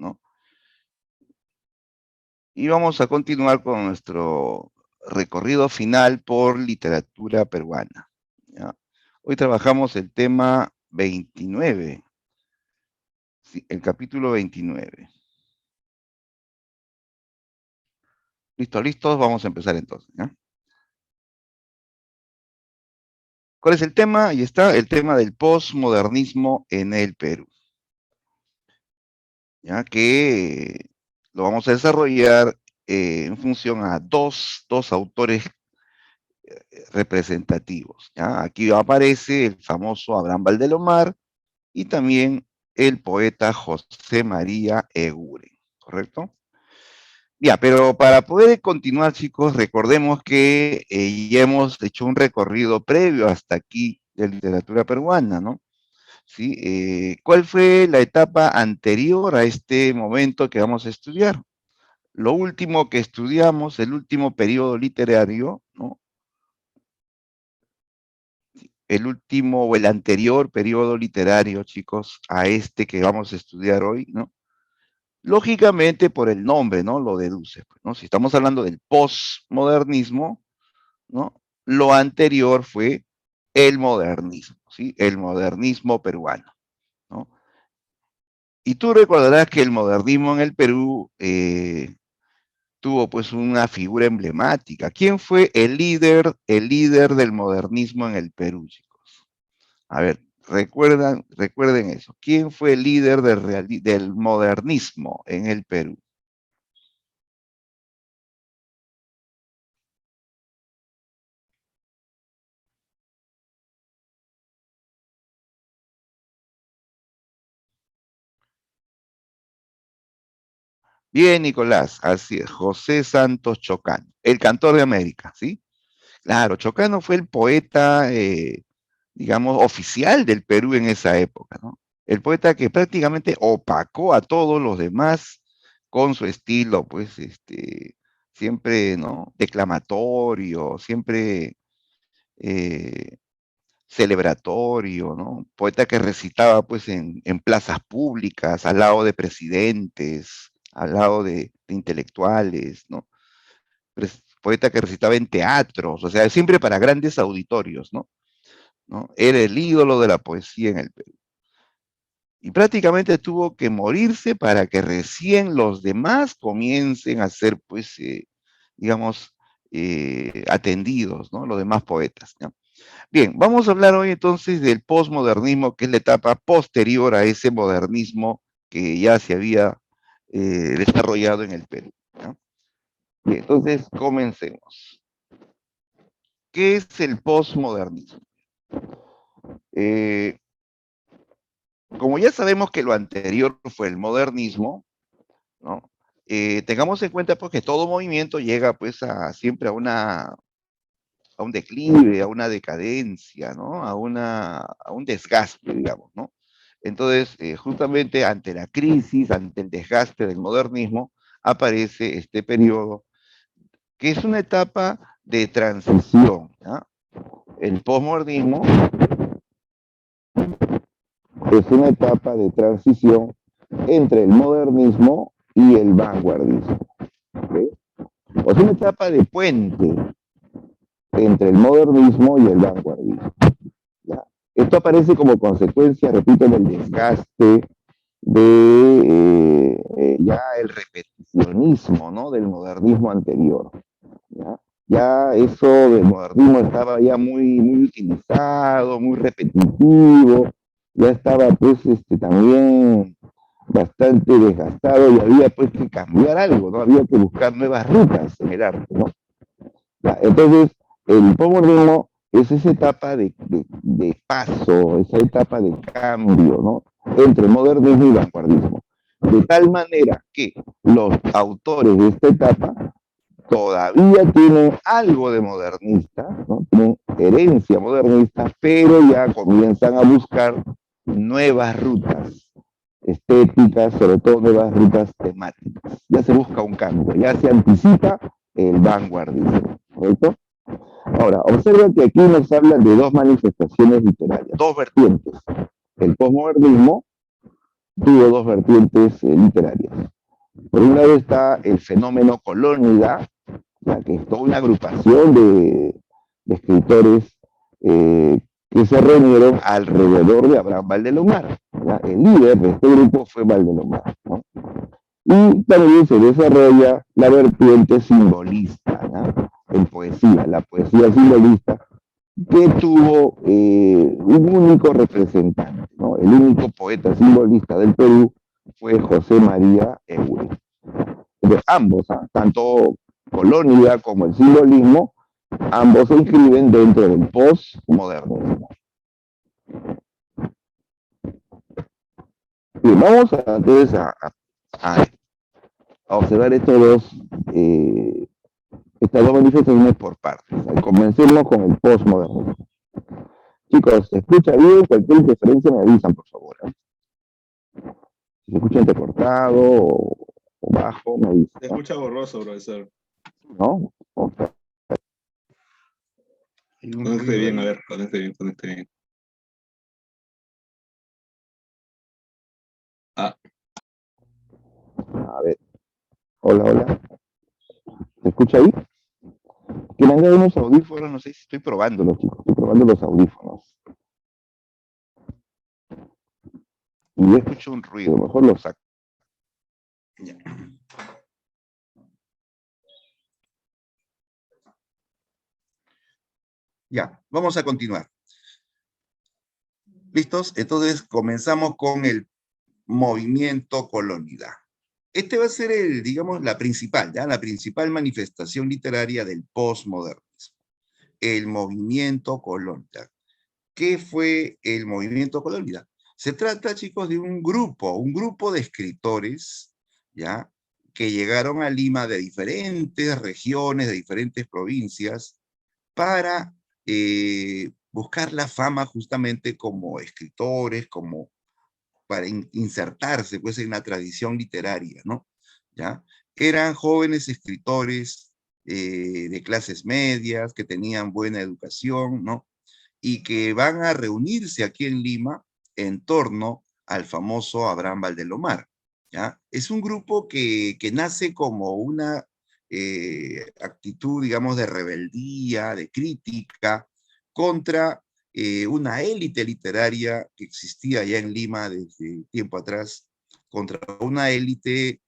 ¿no? Y vamos a continuar con nuestro recorrido final por literatura peruana, ¿ya? Hoy trabajamos el tema 29, sí, el capítulo 29. ¿Listos, listos? Vamos a empezar entonces, ¿ya? ¿Cuál es el tema? Ahí está, el tema del posmodernismo en el Perú, ya que lo vamos a desarrollar en función a dos autores representativos, ¿ya? Aquí aparece el famoso Abraham Valdelomar y también el poeta José María Eguren, ¿correcto? Ya, pero para poder continuar, chicos, recordemos que ya hemos hecho un recorrido previo hasta aquí de literatura peruana, ¿no? ¿Sí? ¿Cuál fue la etapa anterior a este momento que vamos a estudiar? Lo último que estudiamos, el último periodo literario, ¿no? El último o el anterior periodo literario, chicos, a este que vamos a estudiar hoy, ¿no? Lógicamente, por el nombre, ¿no? Lo deduce, pues, ¿no? Si estamos hablando del posmodernismo, ¿no? Lo anterior fue el modernismo, ¿sí? El modernismo peruano, ¿no? Y tú recordarás que el modernismo en el Perú tuvo pues una figura emblemática. ¿Quién fue el líder del modernismo en el Perú, chicos? A ver, recuerden eso. ¿Quién fue el líder del modernismo en el Perú? Bien, Nicolás, así es, José Santos Chocano, el cantor de América, ¿sí? Claro, Chocano fue el poeta, digamos, oficial del Perú en esa época, ¿no? El poeta que prácticamente opacó a todos los demás con su estilo, pues, siempre, ¿no? Declamatorio, siempre eh, celebratorio, ¿no? Poeta que recitaba, pues, en plazas públicas, al lado de presidentes, al lado de intelectuales, ¿no? Poeta que recitaba en teatros, o sea, siempre para grandes auditorios, ¿no? ¿No? Era el ídolo de la poesía en el Perú. Y prácticamente tuvo que morirse para que recién los demás comiencen a ser, pues, digamos, atendidos, ¿no? Los demás poetas, ¿no? Bien, vamos a hablar hoy entonces del posmodernismo, que es la etapa posterior a ese modernismo que ya se había desarrollado en el Perú, ¿no? Bien, entonces, comencemos. ¿Qué es el posmodernismo? Eh, Como ya sabemos que lo anterior fue el modernismo, ¿no? Tengamos en cuenta pues, que todo movimiento llega pues siempre a un declive, a una decadencia, ¿no? A un desgaste, digamos, ¿no? Entonces, justamente ante la crisis, ante el desgaste del modernismo, aparece este periodo, que es una etapa de transición, ¿ya? El posmodernismo es una etapa de transición entre el modernismo y el vanguardismo, ¿okay? O es una etapa de puente entre el modernismo y el vanguardismo, ¿ya? Esto aparece como consecuencia, repito, del desgaste de ya el repeticionismo, ¿no? Del modernismo anterior, ¿ya? Ya eso del modernismo estaba ya muy utilizado, muy repetitivo, ya estaba pues también bastante desgastado y había pues que cambiar algo, ¿no? Había que buscar nuevas rutas en el arte, ¿no? Ya, entonces, el postmodernismo es esa etapa de paso, esa etapa de cambio, ¿no? Entre modernismo y vanguardismo. De tal manera que los autores de esta etapa todavía tienen algo de modernista, ¿no? Tienen herencia modernista, pero ya comienzan a buscar nuevas rutas estéticas, sobre todo nuevas rutas temáticas. Ya se busca un cambio, ya se anticipa el vanguardismo, ¿correcto? Ahora, observa que aquí nos hablan de dos manifestaciones literarias, dos vertientes, el posmodernismo tuvo dos vertientes literarias. Por un lado está el fenómeno Colónida, ya que es toda una agrupación de escritores que se reunieron alrededor de Abraham Valdelomar. ¿Ya? El líder de este grupo fue Valdelomar, ¿no? Y también se desarrolla la vertiente simbolista, ¿no? En poesía, la poesía simbolista, que tuvo un único representante, ¿no? El único poeta simbolista del Perú fue José María Eure. Entonces, ambos, tanto Colónida como el simbolismo, ambos se inscriben dentro del postmodernismo. Y vamos entonces a observar estas dos manifestaciones por partes. Comencemos con el postmodernismo. Chicos, ¿se escucha bien? Cualquier interferencia me avisan, por favor. Si se escucha entrecortado o bajo, me avisan. Se escucha borroso, profesor. ¿No? Okay. Conecte bien, a ver, conecte bien. A ver. Hola. ¿Se escucha ahí? Que me han dado unos audífonos, no sé si estoy probándolos, chicos. Estoy probando los audífonos. Y yo escucho un ruido, mejor lo saco. Ya. Ya, vamos a continuar. ¿Listos? Entonces comenzamos con el movimiento Colónida. Este va a ser digamos, la principal manifestación literaria del postmodernismo. El movimiento Colónida. ¿Qué fue el movimiento Colónida? Se trata, chicos, de un grupo de escritores, ¿ya? Que llegaron a Lima de diferentes regiones, de diferentes provincias, para buscar la fama justamente como escritores, como para insertarse pues en la tradición literaria, ¿no? ¿Ya? Eran jóvenes escritores de clases medias, que tenían buena educación, ¿no? Y que van a reunirse aquí en Lima en torno al famoso Abraham Valdelomar, ¿ya? Es un grupo que nace como una actitud, digamos, de rebeldía, de crítica contra una élite literaria que existía ya en Lima desde tiempo atrás, contra una élite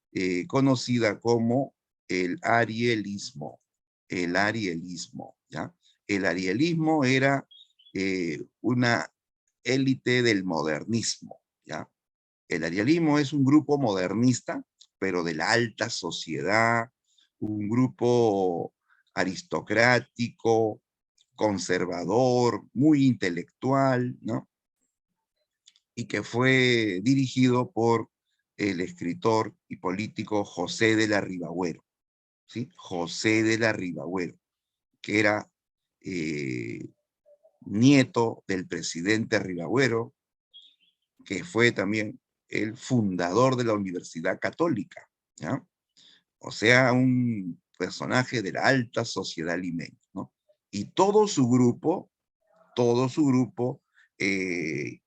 conocida como el arielismo. El arielismo, ¿ya? El arielismo era una élite del modernismo, ¿ya? El arielismo es un grupo modernista, pero de la alta sociedad, un grupo aristocrático, conservador, muy intelectual, ¿no? Y que fue dirigido por el escritor y político José de la Ribagüero, ¿sí? José de la Ribagüero, que era nieto del presidente Ribagüero, que fue también el fundador de la Universidad Católica, ¿ya? O sea, un personaje de la alta sociedad limeña, ¿no? Y todo su grupo eh,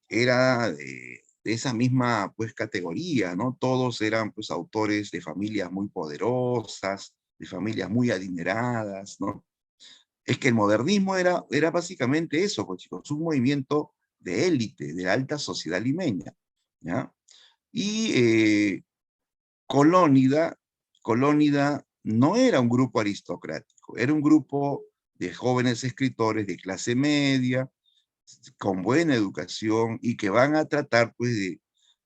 era de esa misma pues categoría, ¿no? Todos eran pues autores de familias muy poderosas, de familias muy adineradas, ¿no? Es que el modernismo era básicamente eso, pues, chicos, un movimiento de élite, de alta sociedad limeña, ¿ya? Y Colónida no era un grupo aristocrático, era un grupo de jóvenes escritores de clase media, con buena educación y que van a tratar pues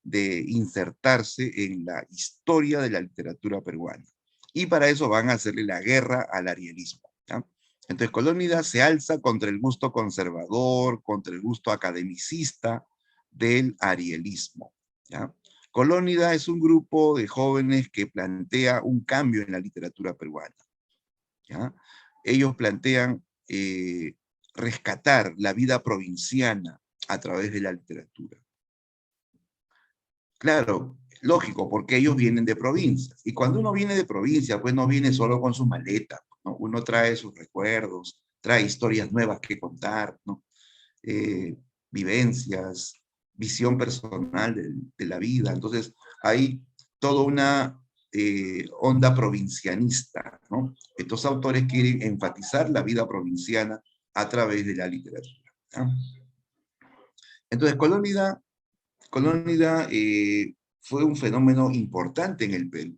de insertarse en la historia de la literatura peruana. Y para eso van a hacerle la guerra al arielismo, ¿ya? Entonces Colónida se alza contra el gusto conservador, contra el gusto academicista del arielismo, ¿ya? Colónida es un grupo de jóvenes que plantea un cambio en la literatura peruana, ¿ya? Ellos plantean rescatar la vida provinciana a través de la literatura. Claro, lógico, porque ellos vienen de provincias. Y cuando uno viene de provincia, pues no viene solo con su maleta, ¿no? Uno trae sus recuerdos, trae historias nuevas que contar, ¿no? Vivencias, visión personal de la vida. Entonces, hay toda una onda provincianista, ¿no? Estos autores quieren enfatizar la vida provinciana a través de la literatura, ¿no? Entonces, Colónida fue un fenómeno importante en el Perú,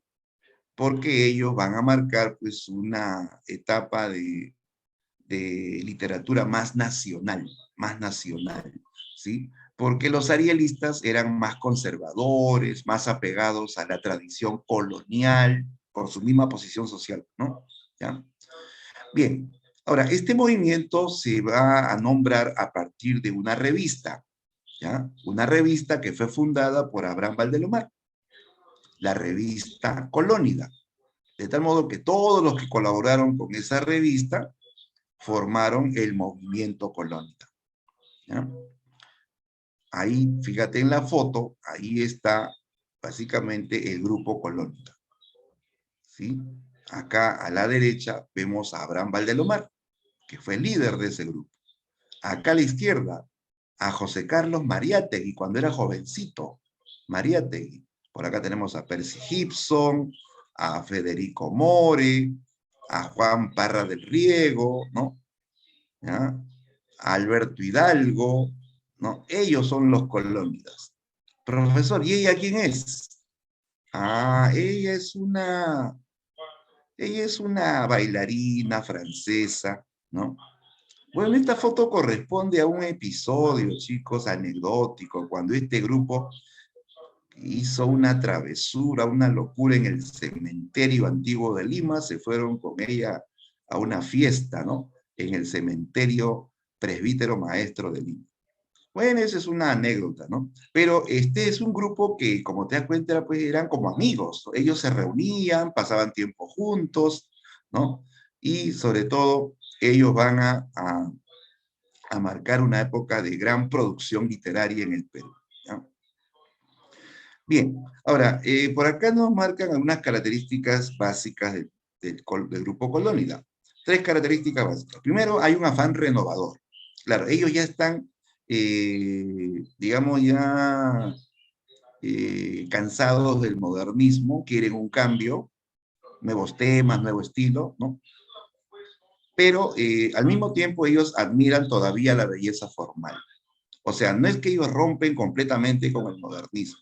porque ellos van a marcar pues una etapa de literatura más nacional, ¿sí? Porque los arielistas eran más conservadores, más apegados a la tradición colonial, por su misma posición social, ¿no? ¿Ya? Bien, ahora, este movimiento se va a nombrar a partir de una revista, ¿ya? Una revista que fue fundada por Abraham Valdelomar, la revista Colónida, de tal modo que todos los que colaboraron con esa revista formaron el movimiento Colónida, ¿ya? Ahí, fíjate en la foto, ahí está básicamente el grupo Colónida, ¿sí? Acá a la derecha vemos a Abraham Valdelomar, que fue el líder de ese grupo. Acá a la izquierda, a José Carlos Mariátegui, cuando era jovencito, Mariátegui. Por acá tenemos a Percy Gibson, a Federico More, a Juan Parra del Riego, ¿no? ¿Ya? A Alberto Hidalgo, ¿no? Ellos son los colónidas. Profesor, ¿y ella quién es? Ah, ella es una bailarina francesa, ¿no? Bueno, esta foto corresponde a un episodio, chicos, anecdótico, cuando este grupo hizo una travesura, una locura en el cementerio antiguo de Lima, se fueron con ella a una fiesta, ¿no? En el cementerio presbítero maestro de Lima. Bueno, esa es una anécdota, ¿no? Pero este es un grupo que, como te das cuenta, pues eran como amigos. Ellos se reunían, pasaban tiempo juntos, ¿no? Y sobre todo, ellos van a marcar una época de gran producción literaria en el Perú, ¿ya? Bien, ahora, por acá nos marcan algunas características básicas del grupo Colónida. 3 características básicas. Primero, hay un afán renovador. Claro, ellos ya están, digamos, ya cansados del modernismo, quieren un cambio, nuevos temas, nuevo estilo, ¿no? Pero al mismo tiempo ellos admiran todavía la belleza formal. O sea, no es que ellos rompen completamente con el modernismo,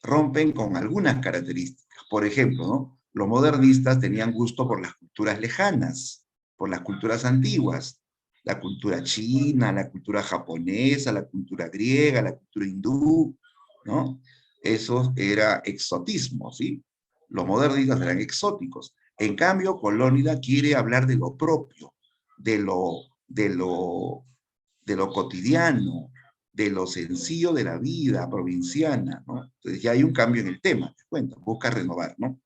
rompen con algunas características. Por ejemplo, ¿no? Los modernistas tenían gusto por las culturas lejanas, por las culturas antiguas, la cultura china, la cultura japonesa, la cultura griega, la cultura hindú, ¿no? Eso era exotismo, ¿sí? Los modernistas eran exóticos. En cambio, Colónida quiere hablar de lo propio, de lo cotidiano, de lo sencillo de la vida provinciana, ¿no? Entonces ya hay un cambio en el tema, te cuento, busca renovar, ¿no?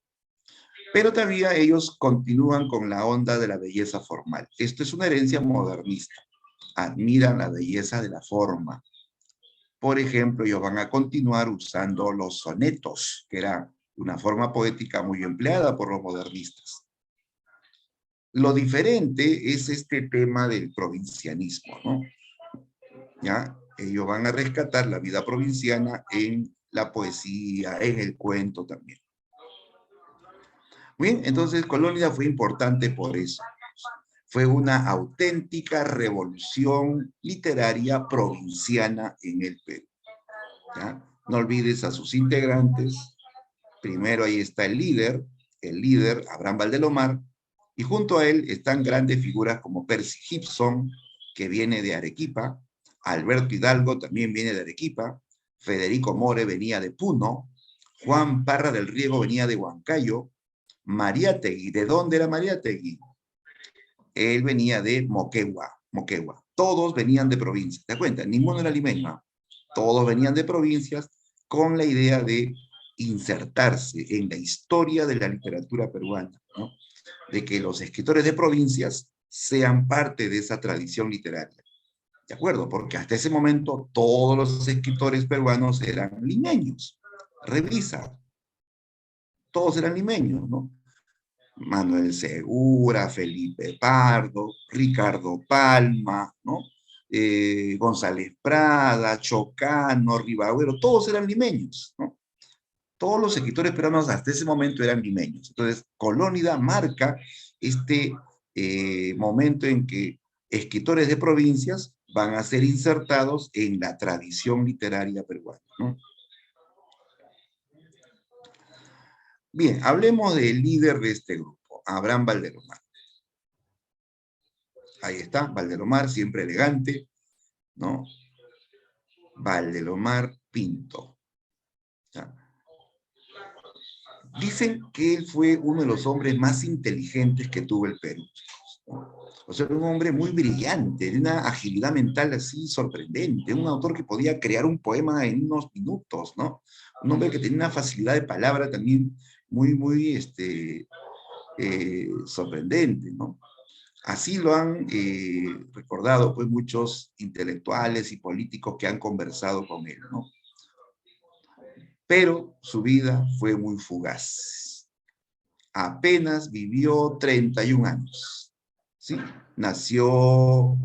Pero todavía ellos continúan con la onda de la belleza formal. Esto es una herencia modernista. Admiran la belleza de la forma. Por ejemplo, ellos van a continuar usando los sonetos, que era una forma poética muy empleada por los modernistas. Lo diferente es este tema del provincianismo, ¿no? ¿Ya? Ellos van a rescatar la vida provinciana en la poesía, en el cuento también. Bien, entonces Colónida fue importante por eso. Fue una auténtica revolución literaria provinciana en el Perú, ¿ya? No olvides a sus integrantes. Primero ahí está el líder Abraham Valdelomar, y junto a él están grandes figuras como Percy Gibson, que viene de Arequipa, Alberto Hidalgo también viene de Arequipa, Federico More venía de Puno, Juan Parra del Riego venía de Huancayo, Mariátegui, ¿de dónde era Mariátegui? Él venía de Moquegua. Todos venían de provincias, ¿te das cuenta? Ninguno era limeño, todos venían de provincias con la idea de insertarse en la historia de la literatura peruana, ¿no? De que los escritores de provincias sean parte de esa tradición literaria. ¿De acuerdo? Porque hasta ese momento todos los escritores peruanos eran limeños. Revisa. Todos eran limeños, ¿no? Manuel Segura, Felipe Pardo, Ricardo Palma, ¿no? González Prada, Chocano, Ribagüero, todos eran limeños, ¿no? Todos los escritores peruanos hasta ese momento eran limeños. Entonces, Colónida marca este momento en que escritores de provincias van a ser insertados en la tradición literaria peruana, ¿no? Bien, hablemos del líder de este grupo, Abraham Valdelomar. Ahí está, Valdelomar, siempre elegante, ¿no? Valdelomar Pinto. ¿Ya? Dicen que él fue uno de los hombres más inteligentes que tuvo el Perú, ¿no? O sea, un hombre muy brillante, de una agilidad mental así sorprendente, un autor que podía crear un poema en unos minutos, ¿no? Un hombre que tenía una facilidad de palabra también muy sorprendente, ¿no? Así lo han recordado pues muchos intelectuales y políticos que han conversado con él, ¿no? Pero su vida fue muy fugaz. Apenas vivió 31 años, ¿sí? Nació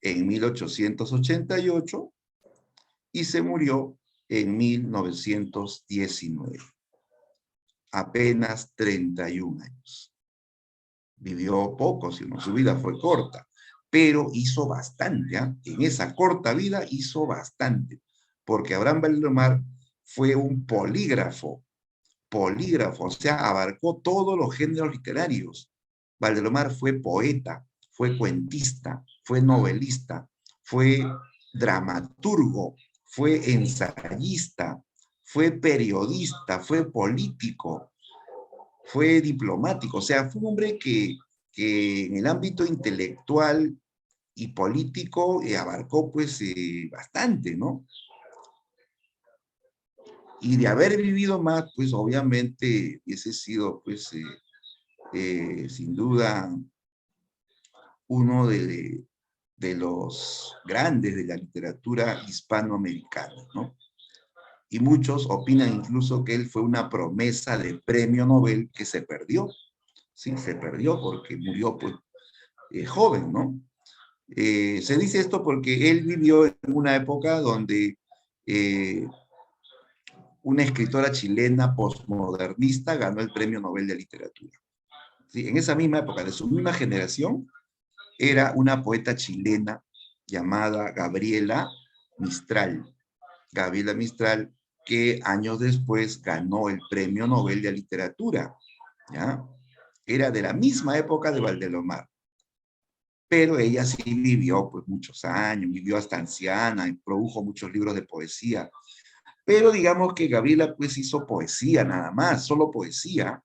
en 1888 y se murió en 1919. Apenas 31 años. Vivió poco, sino su vida fue corta, pero hizo bastante, ¿eh? En esa corta vida hizo bastante, porque Abraham Valdelomar fue un polígrafo, o sea, abarcó todos los géneros literarios. Valdelomar fue poeta, fue cuentista, fue novelista, fue dramaturgo, fue ensayista, fue periodista, fue político, fue diplomático, o sea, fue un hombre que en el ámbito intelectual y político abarcó pues bastante, ¿no? Y de haber vivido más, pues obviamente hubiese sido pues sin duda uno de los grandes de la literatura hispanoamericana, ¿no? Y muchos opinan incluso que él fue una promesa de premio Nobel que se perdió. Sí, se perdió porque murió pues, joven, ¿no? Se dice esto porque él vivió en una época donde una escritora chilena postmodernista ganó el premio Nobel de Literatura. ¿Sí? En esa misma época, de su misma generación, era una poeta chilena llamada Gabriela Mistral. Gabriela Mistral, que años después ganó el premio Nobel de Literatura, ¿ya? Era de la misma época de Valdelomar, pero ella sí vivió pues muchos años, vivió hasta anciana y produjo muchos libros de poesía. Pero digamos que Gabriela pues hizo poesía nada más, solo poesía.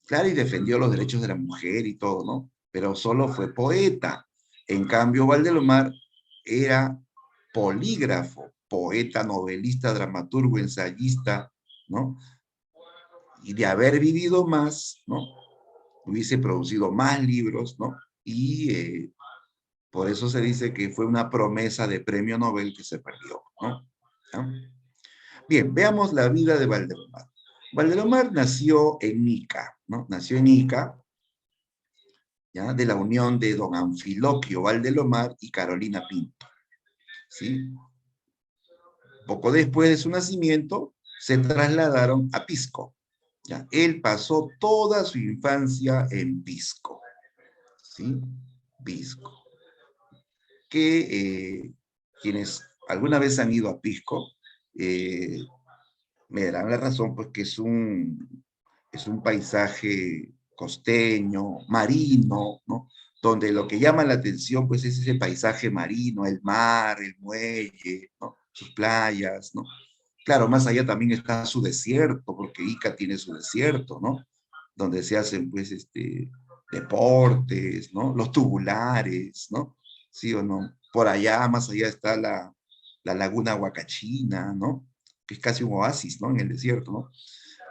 Claro, y defendió los derechos de la mujer y todo, ¿no? Pero solo fue poeta. En cambio, Valdelomar era polígrafo, poeta, novelista, dramaturgo, ensayista, ¿no? Y de haber vivido más, ¿no? Hubiese producido más libros, ¿no? Y por eso se dice que fue una promesa de premio Nobel que se perdió, ¿no? ¿Ya? Bien, veamos la vida de Valdelomar. Valdelomar nació en Ica, ¿no? Nació en Ica, ¿ya? De la unión de don Anfiloquio Valdelomar y Carolina Pinto, ¿sí? Poco después de su nacimiento, se trasladaron a Pisco, ¿ya? Él pasó toda su infancia en Pisco, ¿sí? Pisco. Que quienes alguna vez han ido a Pisco, me darán la razón, pues que es un paisaje costeño, marino, ¿no? Donde lo que llama la atención, pues es ese paisaje marino, el mar, el muelle, ¿no? Sus playas, ¿no? Claro, más allá también está su desierto, porque Ica tiene su desierto, ¿no? Donde se hacen, pues, deportes, ¿no? Los tubulares, ¿no? ¿Sí o no? Por allá, más allá está la laguna Huacachina, ¿no? Que es casi un oasis, ¿no? En el desierto, ¿no?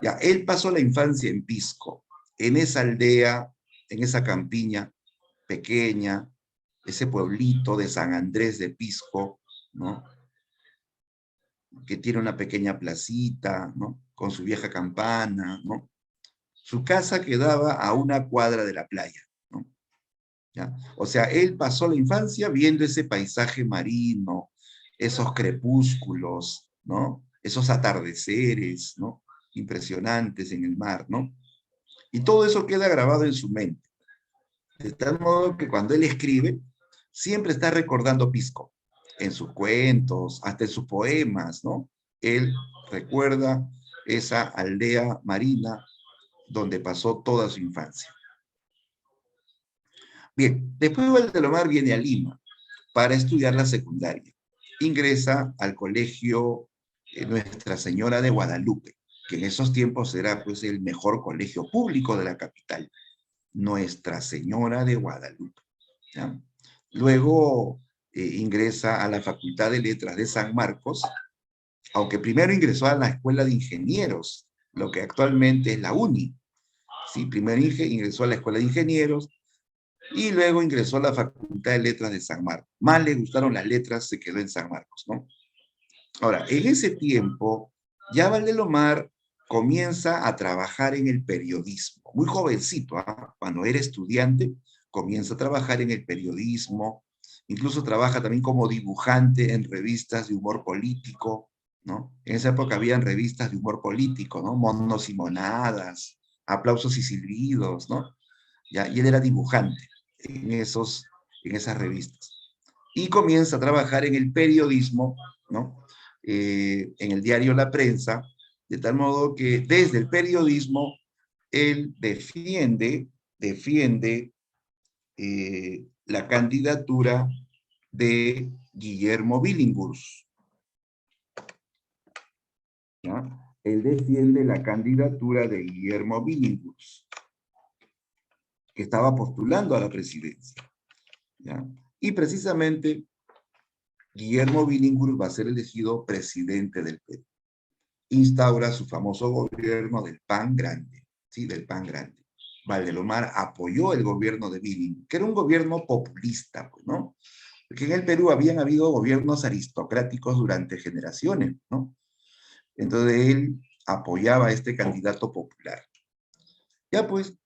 Ya, él pasó la infancia en Pisco, en esa aldea, en esa campiña pequeña, ese pueblito de San Andrés de Pisco, ¿no? Que tiene una pequeña placita, ¿no? Con su vieja campana, ¿no? Su casa quedaba a una cuadra de la playa, ¿no? ¿ya? O sea, él pasó la infancia viendo ese paisaje marino, esos crepúsculos, ¿no? Esos atardeceres, ¿no? Impresionantes en el mar, ¿no? Y todo eso queda grabado en su mente. De tal modo que cuando él escribe, siempre está recordando Pisco, en sus cuentos, hasta en sus poemas, ¿no? Él recuerda esa aldea marina donde pasó toda su infancia. Bien, después Valdelomar viene a Lima para estudiar la secundaria. Ingresa al colegio Nuestra Señora de Guadalupe, que en esos tiempos era pues el mejor colegio público de la capital. Nuestra Señora de Guadalupe, ¿ya? Luego ingresa a la Facultad de Letras de San Marcos, aunque primero ingresó a la Escuela de Ingenieros, lo que actualmente es la UNI. Sí, primero ingresó a la Escuela de Ingenieros y luego ingresó a la Facultad de Letras de San Marcos. Más le gustaron las letras, se quedó en San Marcos, ¿no? Ahora, en ese tiempo, ya Valdelomar comienza a trabajar en el periodismo. Muy jovencito, ¿ah? Cuando era estudiante, comienza a trabajar en el periodismo. Incluso trabaja también como dibujante en revistas de humor político, ¿no? En esa época habían revistas de humor político, ¿no? Monos y monadas, aplausos y silbidos, ¿no? ¿Ya? Y él era dibujante en esas revistas. Y comienza a trabajar en el periodismo, ¿no? En el diario La Prensa, de tal modo que desde el periodismo él defiende la candidatura de Guillermo Billinghurst, ¿ya? Él defiende la candidatura de Guillermo Billinghurst, que estaba postulando a la presidencia, ¿ya? Y precisamente Guillermo Billinghurst va a ser elegido presidente del Perú. Instaura su famoso gobierno del PAN grande, ¿sí? Del PAN grande. Valdelomar apoyó el gobierno de Billinghurst, que era un gobierno populista, pues, ¿no? Porque en el Perú habían habido gobiernos aristocráticos durante generaciones, ¿no? Entonces él apoyaba a este candidato popular. Ya pues,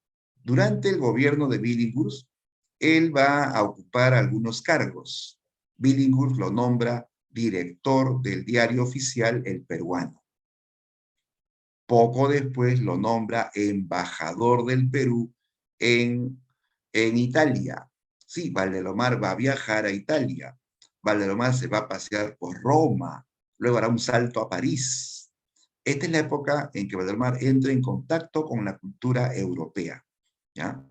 durante el gobierno de Billinghurst, él va a ocupar algunos cargos. Billinghurst lo nombra director del diario oficial El Peruano. Poco después lo nombra embajador del Perú en Italia. Sí, Valdelomar va a viajar a Italia. Valdelomar se va a pasear por Roma, luego hará un salto a París. Esta es la época en que Valdelomar entra en contacto con la cultura europea, ¿ya?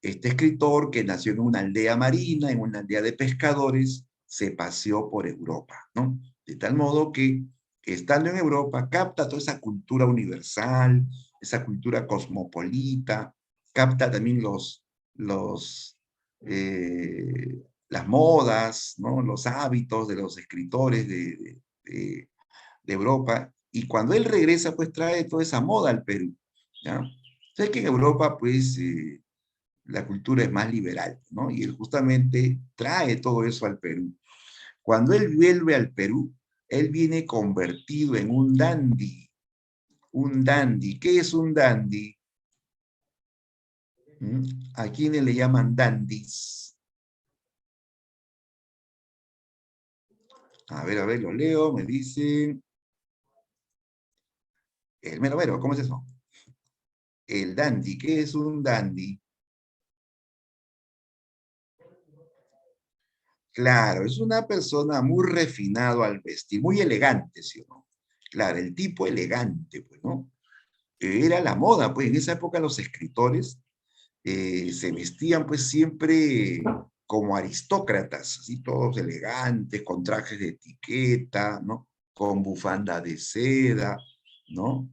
Este escritor, que nació en una aldea marina, en una aldea de pescadores, se paseó por Europa, ¿no? De tal modo que, estando en Europa, capta toda esa cultura universal, esa cultura cosmopolita, capta también las modas, ¿no? Los hábitos de los escritores de Europa, y cuando él regresa, pues trae toda esa moda al Perú, ¿ya? Sé que en Europa, pues, la cultura es más liberal, ¿no? Y él justamente trae todo eso al Perú. Cuando él vuelve al Perú, él viene convertido en un dandy. Un dandy. ¿Qué es un dandy? ¿A quiénes le llaman dandis? A ver, lo leo, me dicen. El mero mero, ¿cómo es eso? El dandy. ¿Qué es un dandy? Claro, es una persona muy refinado al vestir, muy elegante, ¿sí o no? Claro, el tipo elegante, pues, ¿no? Era la moda, pues en esa época los escritores se vestían pues siempre como aristócratas, así todos elegantes, con trajes de etiqueta, ¿no? Con bufanda de seda, ¿no?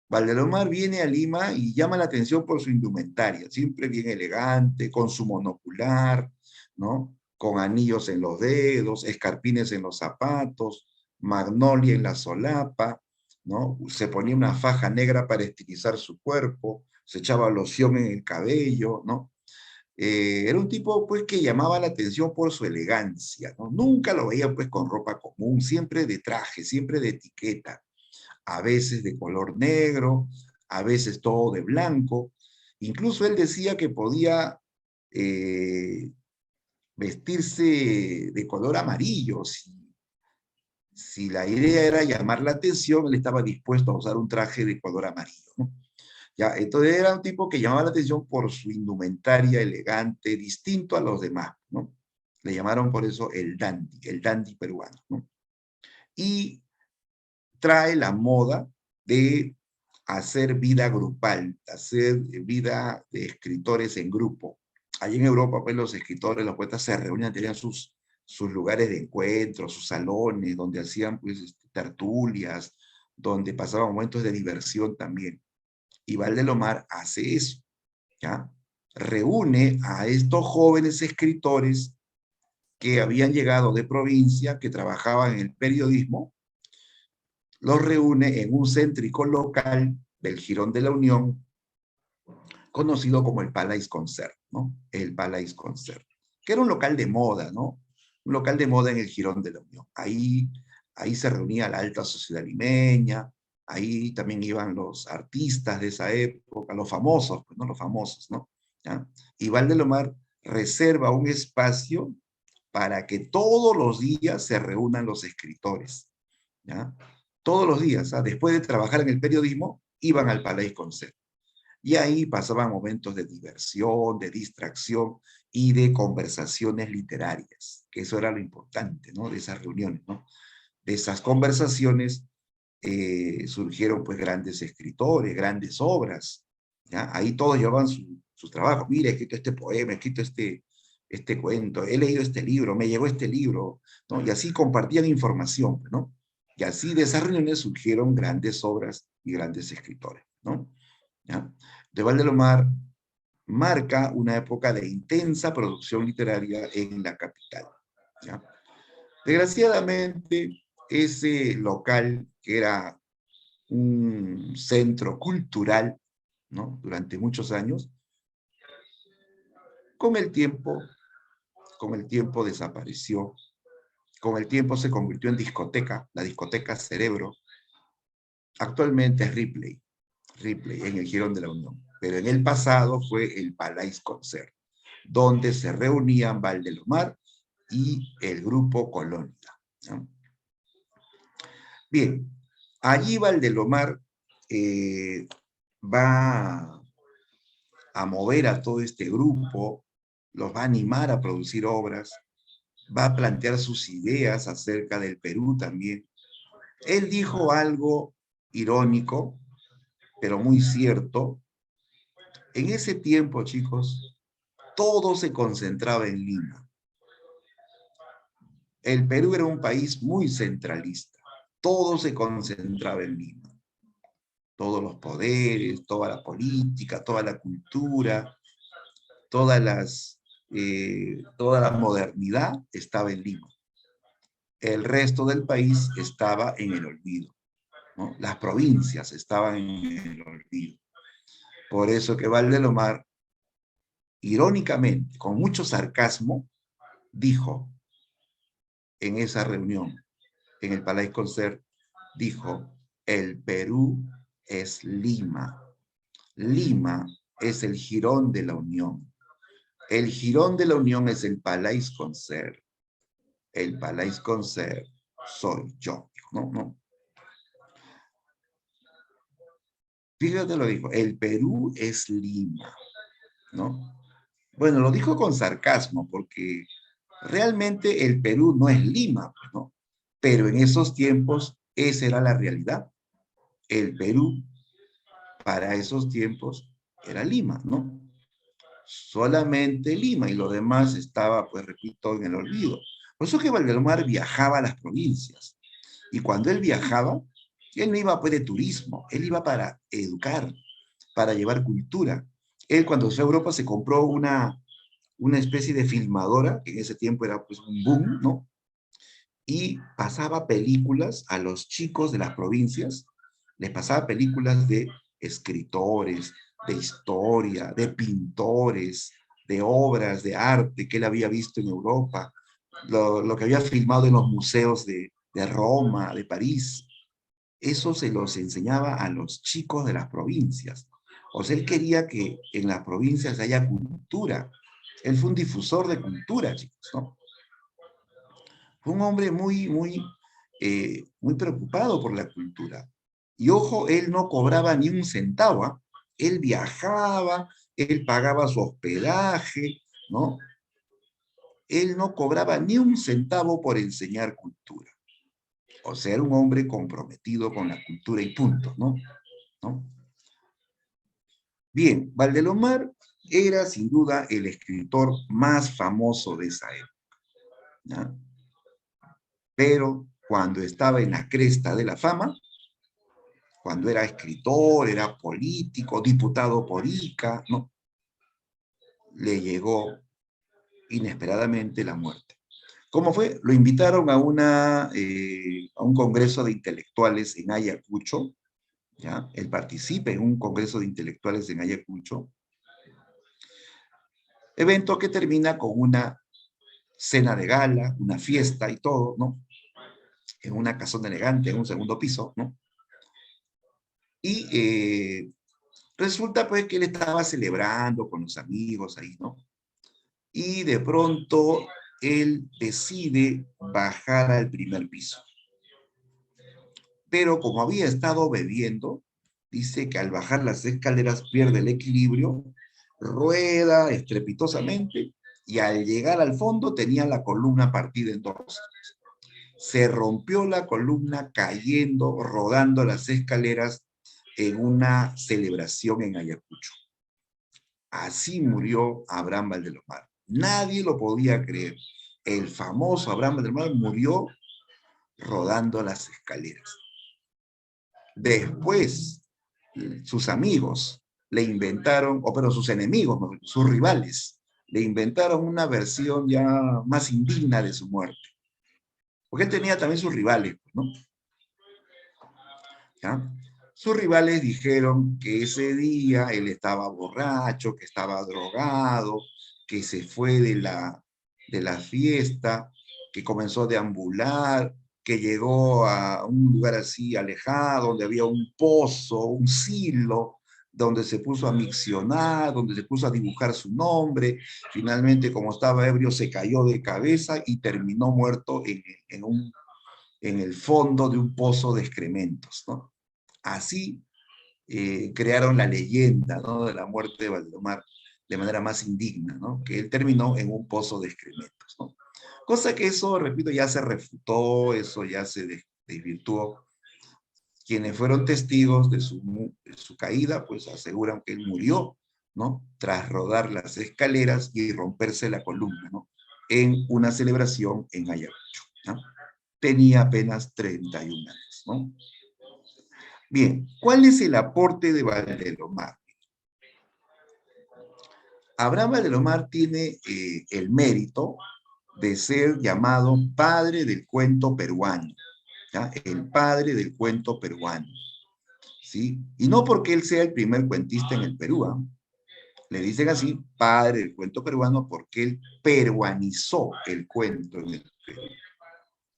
Valdelomar viene a Lima y llama la atención por su indumentaria, siempre bien elegante, con su monocular, ¿no? Con anillos en los dedos, escarpines en los zapatos, magnolia en la solapa, ¿no? Se ponía una faja negra para estilizar su cuerpo, se echaba loción en el cabello, ¿no? Era un tipo, pues, que llamaba la atención por su elegancia, ¿no? Nunca lo veía, pues, con ropa común, siempre de traje, siempre de etiqueta, a veces de color negro, a veces todo de blanco. Incluso él decía que podía vestirse de color amarillo. Si la idea era llamar la atención, él estaba dispuesto a usar un traje de color amarillo, ¿no? Ya, entonces era un tipo que llamaba la atención por su indumentaria elegante, distinto a los demás, ¿no? Le llamaron por eso el dandy peruano, ¿no? Y trae la moda de hacer vida grupal, hacer vida de escritores en grupo. Allí en Europa, pues los escritores, los poetas se reunían, tenían sus lugares de encuentro, sus salones, donde hacían pues tertulias, donde pasaban momentos de diversión también. Y Valdelomar hace eso, ¿ya? Reúne a estos jóvenes escritores que habían llegado de provincia, que trabajaban en el periodismo, los reúne en un céntrico local del Jirón de la Unión, conocido como el Palais Concert, ¿no? El Palais Concert, que era un local de moda, ¿no? Un local de moda en el Jirón de la Unión. Ahí se reunía la alta sociedad limeña, ahí también iban los artistas de esa época, los famosos, pues, ¿no? Los famosos, ¿no? ¿Ya? Y Valdelomar reserva un espacio para que todos los días se reúnan los escritores, ¿ya? Todos los días, ¿ah? Después de trabajar en el periodismo, iban al Palais Concert. Y ahí pasaban momentos de diversión, de distracción y de conversaciones literarias, que eso era lo importante, ¿no? De esas reuniones, ¿no? De esas conversaciones surgieron pues grandes escritores, grandes obras, ¿ya? Ahí todos llevaban su trabajo. Mira, he escrito este poema, he escrito este cuento, he leído este libro, me llegó este libro, ¿no? Y así compartían información, ¿no? Y así de esas reuniones surgieron grandes obras y grandes escritores, ¿no? ¿Ya? De Valdelomar marca una época de intensa producción literaria en la capital, ¿ya? Desgraciadamente, ese local, que era un centro cultural, ¿no? Durante muchos años, con el tiempo desapareció, con el tiempo se convirtió en discoteca, la discoteca Cerebro. Actualmente es Ripley en el Jirón de la Unión, pero en el pasado fue el Palais Concert, donde se reunían Valdelomar y el grupo Colonia, ¿no? Bien, allí Valdelomar va a mover a todo este grupo, los va a animar a producir obras, va a plantear sus ideas acerca del Perú también. Él dijo algo irónico, pero muy cierto. En ese tiempo, chicos, todo se concentraba en Lima. El Perú era un país muy centralista. Todo se concentraba en Lima. Todos los poderes, toda la política, toda la cultura, toda la modernidad estaba en Lima. El resto del país estaba en el olvido, ¿no? Las provincias estaban en el olvido. Por eso que Valdelomar, irónicamente, con mucho sarcasmo, dijo en esa reunión, en el Palais Concert, dijo: el Perú es Lima. Lima es el Jirón de la Unión. El Jirón de la Unión es el Palais Concert. El Palais Concert soy yo. No. Fíjate, lo dijo, el Perú es Lima, ¿no? Bueno, lo dijo con sarcasmo, porque realmente el Perú no es Lima, ¿no? Pero en esos tiempos esa era la realidad. El Perú, para esos tiempos, era Lima, ¿no? Solamente Lima, y lo demás estaba, pues repito, en el olvido. Por eso que Valdelomar viajaba a las provincias. Y cuando él viajaba, él no iba pues de turismo, él iba para educar, para llevar cultura. Él cuando fue a Europa se compró una especie de filmadora, que en ese tiempo era pues un boom, ¿no? Y pasaba películas a los chicos de las provincias, les pasaba películas de escritores, de historia, de pintores, de obras de arte que él había visto en Europa, lo que había filmado en los museos de Roma, de París. Eso se los enseñaba a los chicos de las provincias. O sea, él quería que en las provincias haya cultura, Él fue un difusor de cultura, chicos, ¿no? Fue un hombre muy preocupado por la cultura. Y ojo, él no cobraba ni un centavo, ¿ah? Él viajaba, él pagaba su hospedaje, ¿no? Él no cobraba ni un centavo por enseñar cultura. O sea, era un hombre comprometido con la cultura y punto, ¿no? ¿No? Bien, Valdelomar era sin duda el escritor más famoso de esa época, ¿ya? Pero cuando estaba en la cresta de la fama, cuando era escritor, era político, diputado por Ica, ¿no? Le llegó inesperadamente la muerte. ¿Cómo fue? Lo invitaron a un congreso de intelectuales en Ayacucho, ¿ya? Él participa en un congreso de intelectuales en Ayacucho, evento que termina con una cena de gala, una fiesta y todo, ¿no? En una casona elegante, en un segundo piso, ¿no? Y resulta pues que él estaba celebrando con los amigos ahí, ¿no? Y de pronto él decide bajar al primer piso. Pero como había estado bebiendo, dice que al bajar las escaleras pierde el equilibrio, rueda estrepitosamente y al llegar al fondo tenía la columna partida en dos. Se rompió la columna cayendo, rodando las escaleras en una celebración en Ayacucho. Así murió Abraham Valdelomar. Nadie lo podía creer. El famoso Abraham Valdelomar murió rodando las escaleras. Después, sus amigos le inventaron, o pero sus enemigos, sus rivales, le inventaron una versión ya más indigna de su muerte. Porque él tenía también sus rivales, ¿no? ¿Ya? Sus rivales dijeron que ese día él estaba borracho, que estaba drogado, que se fue de la fiesta, que comenzó a deambular, que llegó a un lugar así alejado, donde había un pozo, un silo, donde se puso a miccionar, donde se puso a dibujar su nombre. Finalmente, como estaba ebrio, se cayó de cabeza y terminó muerto en el fondo de un pozo de excrementos, ¿no? Así crearon la leyenda, ¿no?, de la muerte de Valdelomar de manera más indigna, ¿no? Que él terminó en un pozo de excrementos, ¿no? Cosa que eso, repito, ya se refutó, eso ya se desvirtuó. Quienes fueron testigos de su caída, pues aseguran que él murió, ¿no?, tras rodar las escaleras y romperse la columna, ¿no?, en una celebración en Ayacucho, ¿no? Tenía apenas 31 años, ¿no? Bien, ¿cuál es el aporte de Valdelomar? Abraham Valdelomar tiene el mérito de ser llamado padre del cuento peruano, ¿ya? El padre del cuento peruano, ¿sí? Y no porque él sea el primer cuentista en el Perú, ¿eh? Le dicen así, padre del cuento peruano, porque él peruanizó el cuento en el Perú,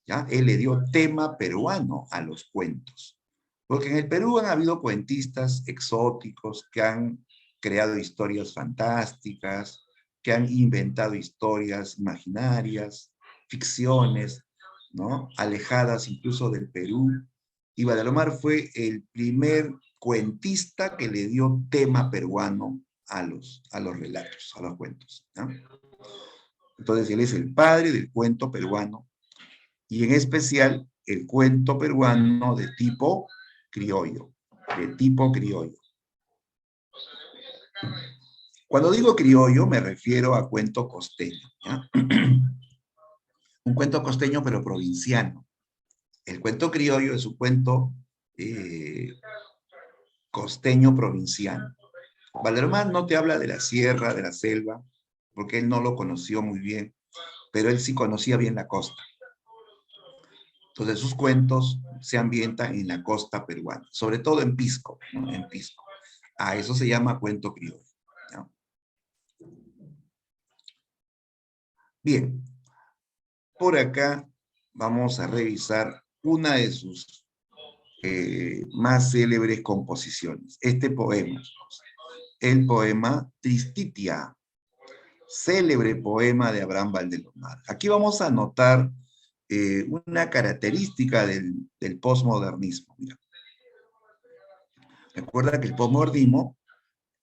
¿ya? Él le dio tema peruano a los cuentos. Porque en el Perú han habido cuentistas exóticos que han creado historias fantásticas, que han inventado historias imaginarias, ficciones, ¿no?, alejadas incluso del Perú. Y Valdelomar fue el primer cuentista que le dio tema peruano a los relatos, a los cuentos, ¿no? Entonces él es el padre del cuento peruano, y en especial el cuento peruano de tipo criollo, de tipo criollo. Cuando digo criollo me refiero a cuento costeño, ¿ya? Un cuento costeño pero provinciano. El cuento criollo es un cuento costeño provinciano. Valdelomar no te habla de la sierra, de la selva, porque él no lo conoció muy bien, pero él sí conocía bien la costa. Entonces sus cuentos se ambientan en la costa peruana, sobre todo en Pisco, ¿no?, en Pisco. A eso se llama cuento criollo, ¿no? Bien, por acá vamos a revisar una de sus más célebres composiciones, este poema, el poema Tristitia. célebre poema de Abraham Valdelomar. Aquí vamos a notar una característica del posmodernismo. Mira. Recuerda que el posmodernismo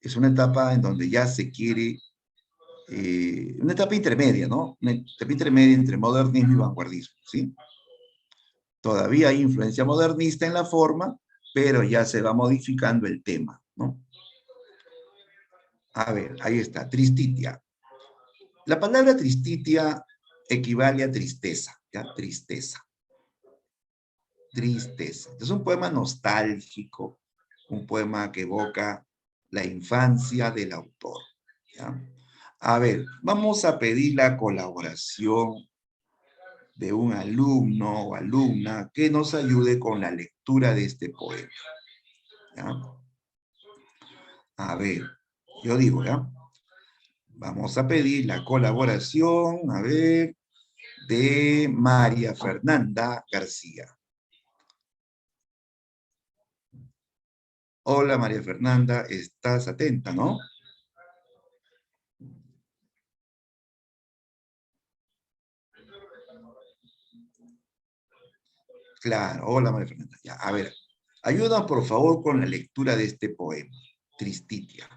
es una etapa en donde ya se quiere, una etapa intermedia, ¿no? Una etapa intermedia entre modernismo y vanguardismo, ¿sí? Todavía hay influencia modernista en la forma, pero ya se va modificando el tema, ¿no? A ver, ahí está, tristitia. La palabra tristitia equivale a tristeza, ¿ya? Tristeza. Tristeza. Es un poema nostálgico, un poema que evoca la infancia del autor, ¿ya? A ver, vamos a pedir la colaboración de un alumno o alumna que nos ayude con la lectura de este poema, ¿ya? A ver, yo digo, ¿ya? Vamos a pedir la colaboración, a ver, de María Fernanda García. Hola María Fernanda, estás atenta, ¿no? Claro, hola María Fernanda. Ya, a ver, ayuda por favor con la lectura de este poema, Tristitia.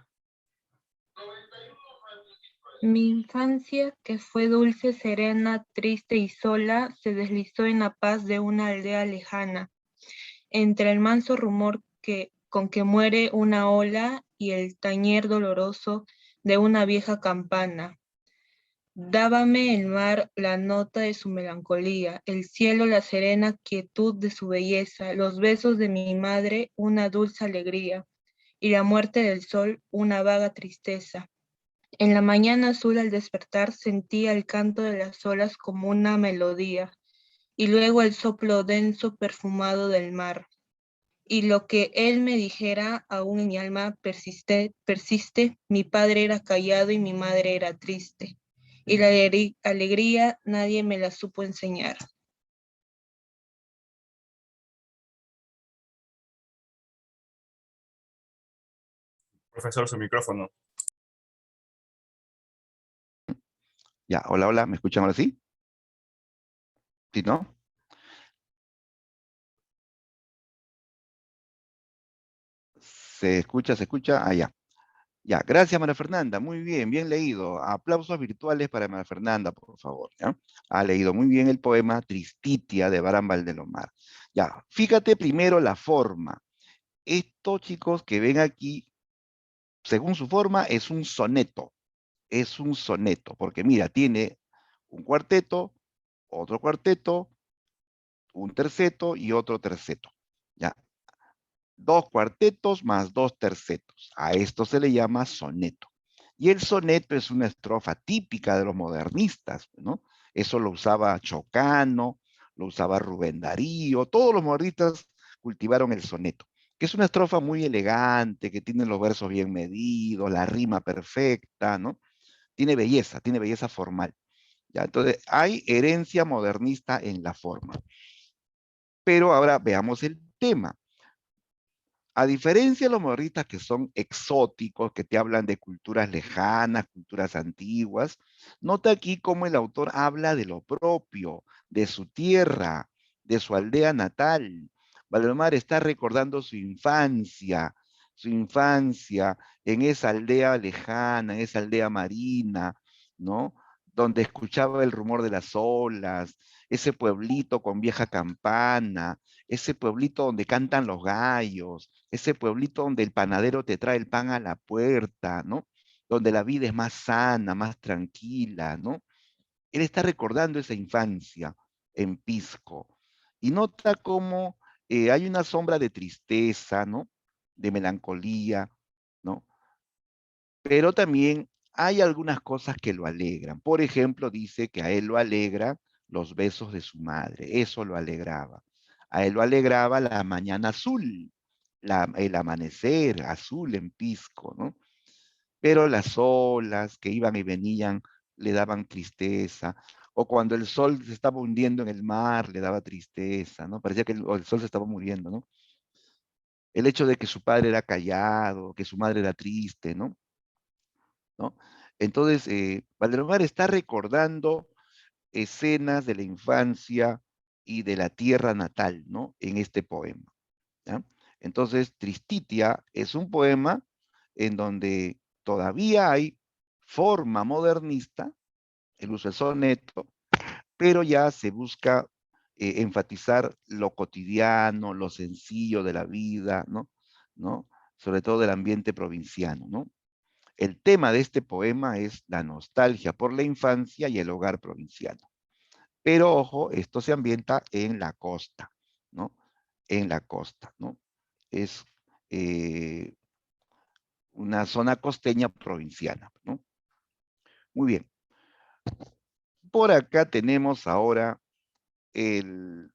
Mi infancia, que fue dulce, serena, triste y sola, se deslizó en la paz de una aldea lejana, entre el manso rumor con que muere una ola y el tañer doloroso de una vieja campana. Dábame el mar la nota de su melancolía, el cielo la serena quietud de su belleza, los besos de mi madre una dulce alegría, y la muerte del sol una vaga tristeza. En la mañana azul al despertar sentía el canto de las olas como una melodía, y luego el soplo denso perfumado del mar. Y lo que él me dijera, aún en mi alma persiste, mi padre era callado y mi madre era triste. Y la alegría nadie me la supo enseñar. Profesor, su micrófono. Ya, hola, hola, ¿me escuchan ahora sí? ¿Sí, no? ¿Se escucha, se escucha? Ah, ya. Ya, gracias María Fernanda, muy bien, bien leído. Aplausos virtuales para María Fernanda, por favor. ¿Ya? Ha leído muy bien el poema Tristitia de Abraham Valdelomar. Ya, fíjate primero la forma. Esto, chicos, que ven aquí, según su forma, es un soneto. Es un soneto, porque mira, tiene un cuarteto, otro cuarteto, un terceto y otro terceto. ¿Ya? Dos cuartetos más dos tercetos. A esto se le llama soneto. Y el soneto es una estrofa típica de los modernistas, ¿no? Eso lo usaba Chocano, lo usaba Rubén Darío, todos los modernistas cultivaron el soneto, que es una estrofa muy elegante, que tiene los versos bien medidos, la rima perfecta, ¿no? Tiene belleza formal. ¿Ya? Entonces, hay herencia modernista en la forma. Pero ahora veamos el tema. A diferencia de los modernistas que son exóticos, que te hablan de culturas lejanas, culturas antiguas, nota aquí cómo el autor habla de lo propio, de su tierra, de su aldea natal. Valdemar está recordando su infancia en esa aldea lejana, en esa aldea marina, ¿no? Donde escuchaba el rumor de las olas, ese pueblito con vieja campana, ese pueblito donde cantan los gallos, ese pueblito donde el panadero te trae el pan a la puerta, ¿no? Donde la vida es más sana, más tranquila, ¿no? Él está recordando esa infancia en Pisco y nota cómo hay una sombra de tristeza, ¿no? De melancolía, ¿no? Pero también hay algunas cosas que lo alegran. Por ejemplo, dice que a él lo alegra los besos de su madre, eso lo alegraba. A él lo alegraba la mañana azul, el amanecer azul en Pisco, ¿no? Pero las olas que iban y venían le daban tristeza, o cuando el sol se estaba hundiendo en el mar le daba tristeza, ¿no? Parecía que el sol se estaba muriendo, ¿no? El hecho de que su padre era callado, que su madre era triste, ¿no? ¿No? Entonces, Valdelomar está recordando escenas de la infancia y de la tierra natal, ¿no? En este poema, ¿ya? Entonces, Tristitia es un poema en donde todavía hay forma modernista, el uso del soneto, pero ya se busca enfatizar lo cotidiano, lo sencillo de la vida, ¿no? ¿No? Sobre todo del ambiente provinciano, ¿no? El tema de este poema es la nostalgia por la infancia y el hogar provinciano. Pero ojo, esto se ambienta en la costa, ¿no? En la costa, ¿no? Es una zona costeña provinciana, ¿no? Muy bien. Por acá tenemos ahora el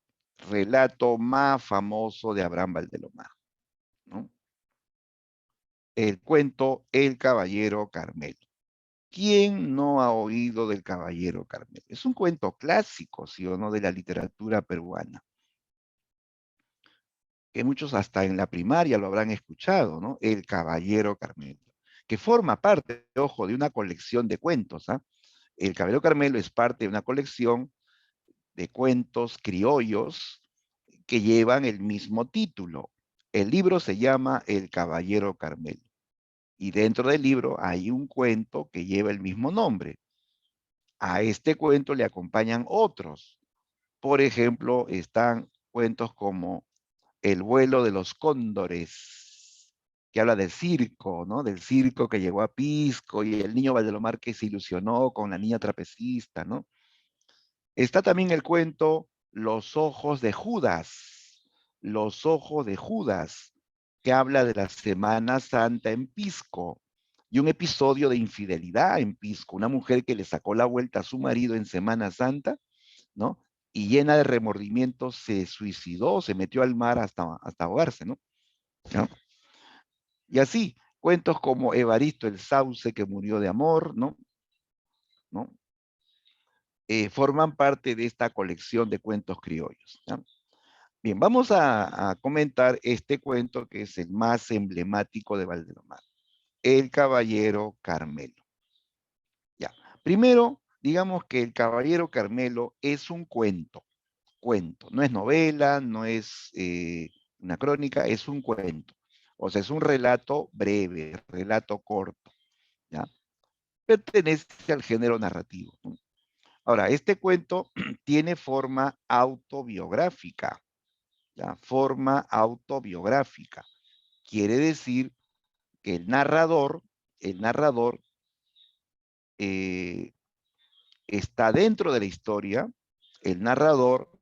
relato más famoso de Abraham Valdelomar, ¿no? El cuento El Caballero Carmelo. ¿Quién no ha oído del Caballero Carmelo? Es un cuento clásico, ¿sí o no?, de la literatura peruana, que muchos hasta en la primaria lo habrán escuchado, ¿no? El Caballero Carmelo, que forma parte, ojo, de una colección de cuentos, ¿ah? El Caballero Carmelo es parte de una colección de cuentos criollos que llevan el mismo título. El libro se llama El Caballero Carmelo, y dentro del libro hay un cuento que lleva el mismo nombre. A este cuento le acompañan otros. Por ejemplo, están cuentos como El vuelo de los cóndores, que habla del circo, ¿no? Del circo que llegó a Pisco, y el niño Valdelomar que se ilusionó con la niña trapecista, ¿no? Está también el cuento Los ojos de Judas, Los ojos de Judas, que habla de la Semana Santa en Pisco, y un episodio de infidelidad en Pisco, una mujer que le sacó la vuelta a su marido en Semana Santa, ¿no? Y llena de remordimientos se suicidó, se metió al mar hasta ahogarse, ¿no? ¿No? Y así, cuentos como Evaristo el Sauce que murió de amor, ¿no? ¿No? Forman parte de esta colección de cuentos criollos, ¿ya? Bien, vamos a comentar este cuento que es el más emblemático de Valdelomar, El Caballero Carmelo. Ya, primero, digamos que El Caballero Carmelo es un cuento, no es novela, no es una crónica, es un cuento. O sea, es un relato breve, relato corto, ¿ya? Pertenece al género narrativo, ¿no? Ahora, este cuento tiene forma autobiográfica, ¿ya? Forma autobiográfica. Quiere decir que el narrador eh, está dentro de la historia, el narrador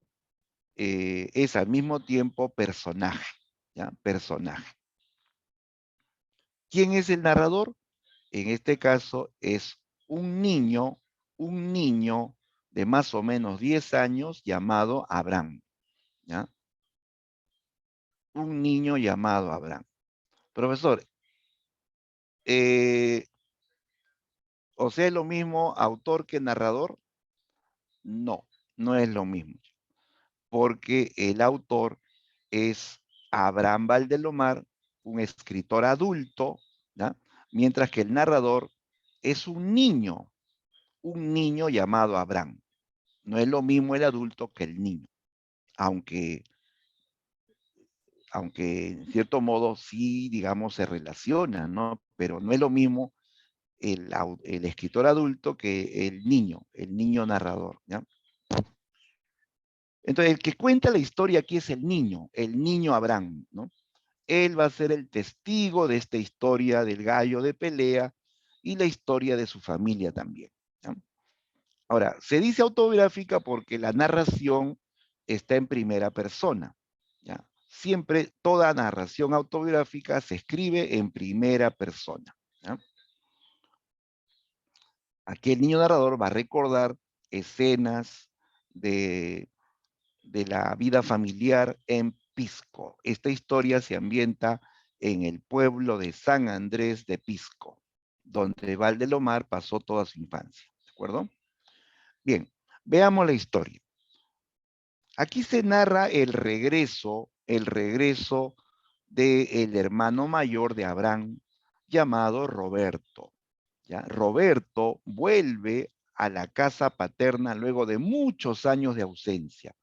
es al mismo tiempo personaje, ¿ya? Personaje. ¿Quién es el narrador? En este caso es un niño de más o menos 10 años llamado Abraham, ¿ya? Un niño llamado Abraham. Profesor, o sea, ¿es lo mismo autor que narrador? No, no es lo mismo, porque el autor es Abraham Valdelomar, un escritor adulto, ¿ya? Mientras que el narrador es un niño llamado Abraham. No es lo mismo el adulto que el niño, aunque en cierto modo sí, digamos, se relacionan, ¿no? Pero no es lo mismo el escritor adulto que el niño narrador, ¿ya? Entonces, el que cuenta la historia aquí es el niño Abraham, ¿no? Él va a ser el testigo de esta historia del gallo de pelea y la historia de su familia también, ¿ya? Ahora, se dice autobiográfica porque la narración está en primera persona, ¿ya? Siempre toda narración autobiográfica se escribe en primera persona, ¿ya? Aquí el niño narrador va a recordar escenas de la vida familiar en Pisco. Esta historia se ambienta en el pueblo de San Andrés de Pisco, donde Valdelomar pasó toda su infancia, ¿de acuerdo? Bien, veamos la historia. Aquí se narra el regreso del hermano mayor de Abraham, llamado Roberto, ¿ya? Roberto vuelve a la casa paterna luego de muchos años de ausencia.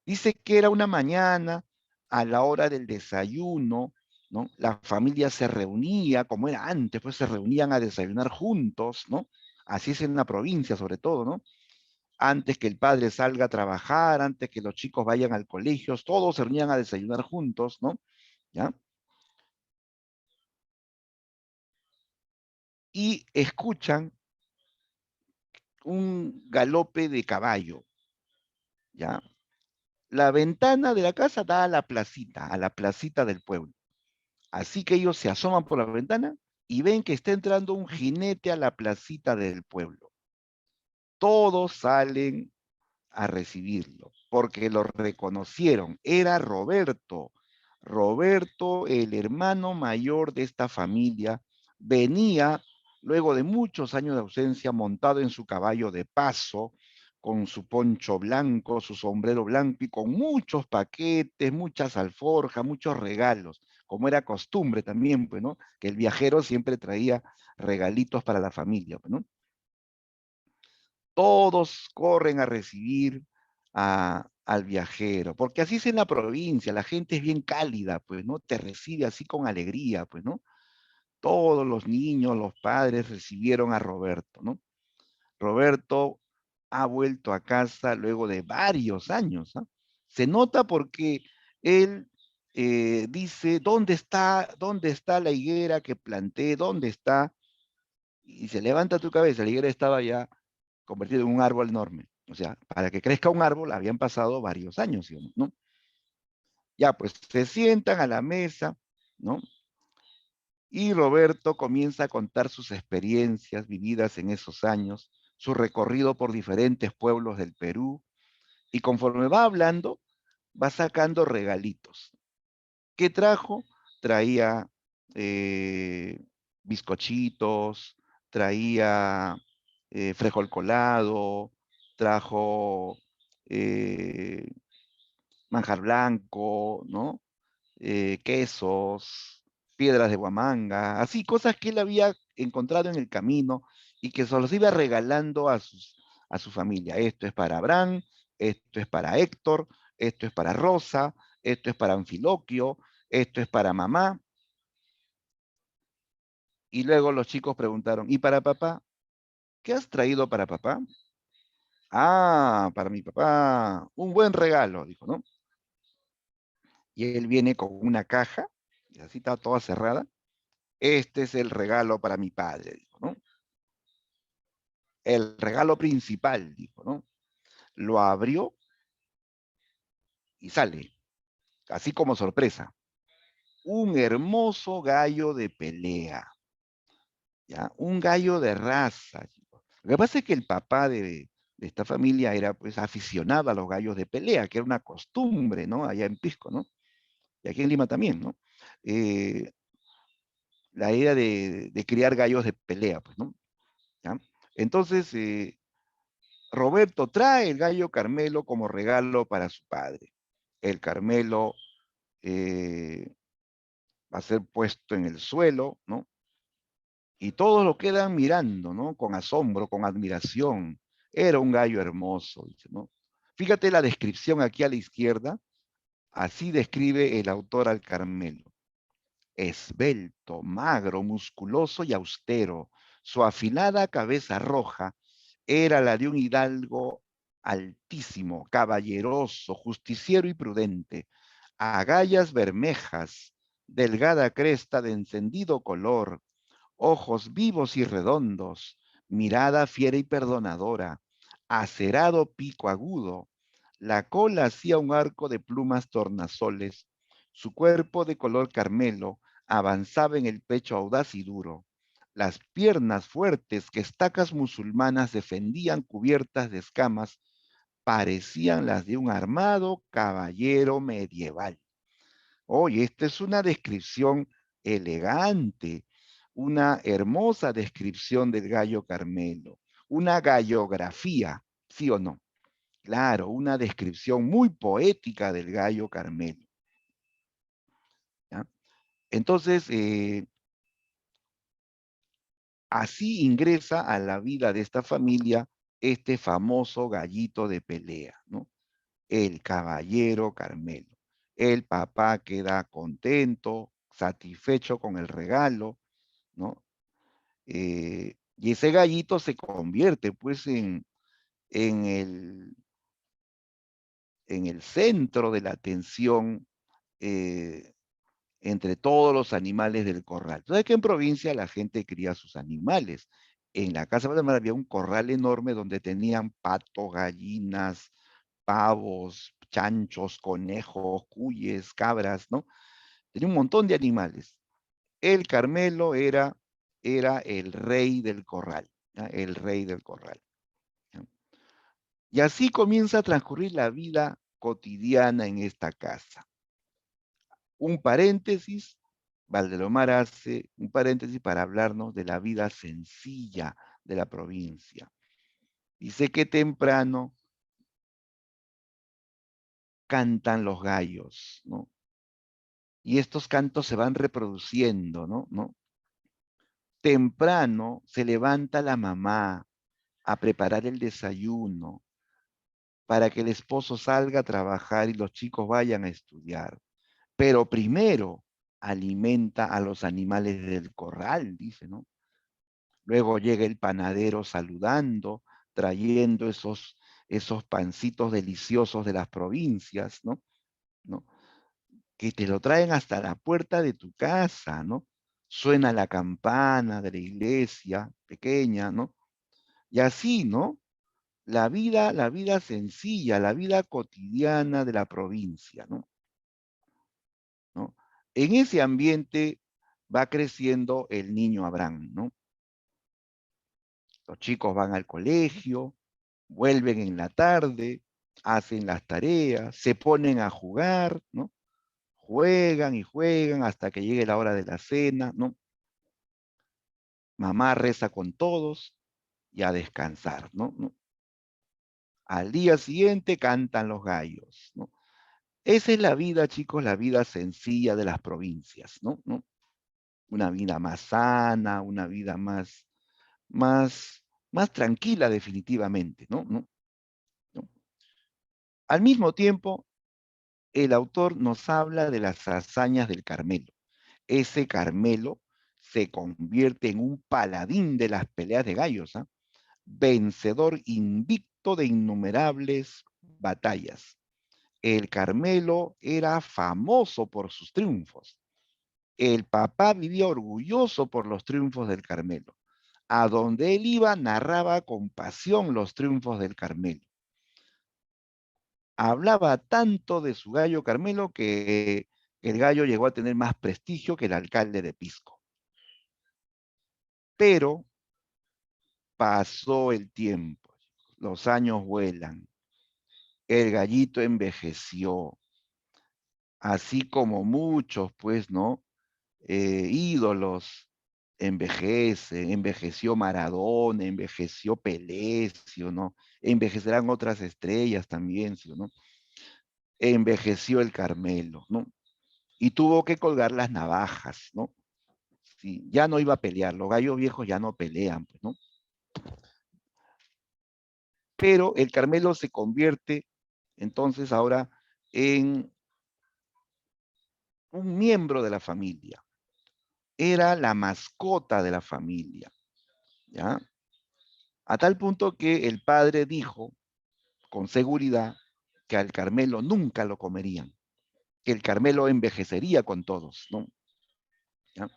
Dice que era una mañana a la hora del desayuno, ¿no? La familia se reunía, como era antes, pues se reunían a desayunar juntos, ¿no? Así es en la provincia sobre todo, ¿no? Antes que el padre salga a trabajar, antes que los chicos vayan al colegio, todos se reunían a desayunar juntos, ¿no? ¿Ya? Y escuchan un galope de caballo, ¿ya? La ventana de la casa da a la placita del pueblo. Así que ellos se asoman por la ventana y ven que está entrando un jinete a la placita del pueblo. Todos salen a recibirlo, porque lo reconocieron. Era Roberto. Roberto, el hermano mayor de esta familia, venía luego de muchos años de ausencia montado en su caballo de paso, con su poncho blanco, su sombrero blanco y con muchos paquetes, muchas alforjas, muchos regalos, como era costumbre también, pues, ¿no? Que el viajero siempre traía regalitos para la familia, pues, ¿no? Todos corren a recibir al viajero, porque así es en la provincia, la gente es bien cálida, pues, ¿no? Te recibe así con alegría, pues, ¿no? Todos los niños, los padres recibieron a Roberto, ¿no? Roberto ha vuelto a casa luego de varios años, ¿ah? Se nota porque él dice, dónde está la higuera que planté? ¿Dónde está? Y se levanta tu cabeza, la higuera estaba ya convertido en un árbol enorme. O sea, para que crezca un árbol habían pasado varios años, digamos, ¿no? Ya, pues se sientan a la mesa, ¿no? Y Roberto comienza a contar sus experiencias vividas en esos años, su recorrido por diferentes pueblos del Perú, y conforme va hablando, va sacando regalitos. ¿Qué trajo? Traía bizcochitos, traía frijol colado, trajo eh, manjar blanco, ¿no? Quesos, piedras de Huamanga, así, cosas que él había encontrado en el camino y que se los iba regalando a su familia. Esto es para Abraham, esto es para Héctor, esto es para Rosa, esto es para Anfiloquio, esto es para mamá. Y luego los chicos preguntaron, ¿y para papá? ¿Qué has traído para papá? Ah, para mi papá, un buen regalo, dijo, ¿no? Y él viene con una caja, y así está toda cerrada. Este es el regalo para mi padre, dijo, ¿no? El regalo principal, dijo, ¿no? Lo abrió y sale, así como sorpresa, un hermoso gallo de pelea, ¿ya? Un gallo de raza. Lo que pasa es que el papá de esta familia era pues aficionado a los gallos de pelea, que era una costumbre, ¿no? Allá en Pisco, ¿no? Y aquí en Lima también, ¿no? Eh, la idea de criar gallos de pelea, pues, ¿no? ¿Ya? Entonces, Roberto trae el gallo Carmelo como regalo para su padre. El Carmelo va a ser puesto en el suelo, ¿no? Y todos lo quedan mirando, ¿no? Con asombro, con admiración. Era un gallo hermoso, dice, ¿no? Fíjate la descripción aquí a la izquierda. Así describe el autor al Carmelo. Esbelto, magro, musculoso y austero. Su afilada cabeza roja era la de un hidalgo altísimo, caballeroso, justiciero y prudente, agallas bermejas, delgada cresta de encendido color, ojos vivos y redondos, mirada fiera y perdonadora, acerado pico agudo, la cola hacía un arco de plumas tornasoles, su cuerpo de color carmelo avanzaba en el pecho audaz y duro. Las piernas fuertes que estacas musulmanas defendían cubiertas de escamas parecían las de un armado caballero medieval. Oye, esta es una descripción elegante, una hermosa descripción del gallo Carmelo, una gallografía, ¿sí o no? Claro, una descripción muy poética del gallo Carmelo. ¿Ya? Entonces, Así ingresa a la vida de esta familia este famoso gallito de pelea, ¿no? El caballero Carmelo. El papá queda contento, satisfecho con el regalo, ¿no? Y ese gallito se convierte, pues, en el centro de la atención entre todos los animales del corral. ¿Sabes que en provincia la gente cría sus animales? En la casa de Guatemala había un corral enorme donde tenían patos, gallinas, pavos, chanchos, conejos, cuyes, cabras, ¿no? Tenía un montón de animales. El Carmelo era el rey del corral, ¿ya? El rey del corral. ¿Ya? Y así comienza a transcurrir la vida cotidiana en esta casa. Un paréntesis, Valdelomar hace un paréntesis para hablarnos de la vida sencilla de la provincia. Dice que temprano cantan los gallos, ¿no? Y estos cantos se van reproduciendo, ¿no? Temprano se levanta la mamá a preparar el desayuno para que el esposo salga a trabajar y los chicos vayan a estudiar. Pero primero alimenta a los animales del corral, dice, ¿no? Luego llega el panadero saludando, trayendo esos pancitos deliciosos de las provincias, ¿no? ¿No? Que te lo traen hasta la puerta de tu casa, ¿no? Suena la campana de la iglesia pequeña, ¿no? Y así, ¿no? La vida sencilla, la vida cotidiana de la provincia, ¿no? ¿No? En ese ambiente va creciendo el niño Abraham, ¿no? Los chicos van al colegio, vuelven en la tarde, hacen las tareas, se ponen a jugar, ¿no? Juegan y juegan hasta que llegue la hora de la cena, ¿no? Mamá reza con todos y a descansar, ¿no? ¿No? Al día siguiente cantan los gallos, ¿no? Esa es la vida, chicos, la vida sencilla de las provincias, ¿no? ¿No? Una vida más sana, una vida más tranquila definitivamente, ¿no? ¿No? ¿No? Al mismo tiempo, el autor nos habla de las hazañas del Carmelo. Ese Carmelo se convierte en un paladín de las peleas de gallos, ¿eh? Vencedor invicto de innumerables batallas. El Carmelo era famoso por sus triunfos. El papá vivía orgulloso por los triunfos del Carmelo. A donde él iba, narraba con pasión los triunfos del Carmelo. Hablaba tanto de su gallo Carmelo que el gallo llegó a tener más prestigio que el alcalde de Pisco. Pero pasó el tiempo, los años vuelan, el gallito envejeció, así como muchos, pues, ¿no? Ídolos envejecen, envejeció Maradona, envejeció Pelé, ¿sí o no? Envejecerán otras estrellas también, ¿sí o no? Envejeció el Carmelo, ¿no? Y tuvo que colgar las navajas, ¿no? Sí, ya no iba a pelear, los gallos viejos ya no pelean, pues, ¿no? Pero el Carmelo se convierte entonces ahora en un miembro de la familia. Era la mascota de la familia, ¿ya? A tal punto que el padre dijo con seguridad que al Carmelo nunca lo comerían, que el Carmelo envejecería con todos, ¿no? ¿Ya?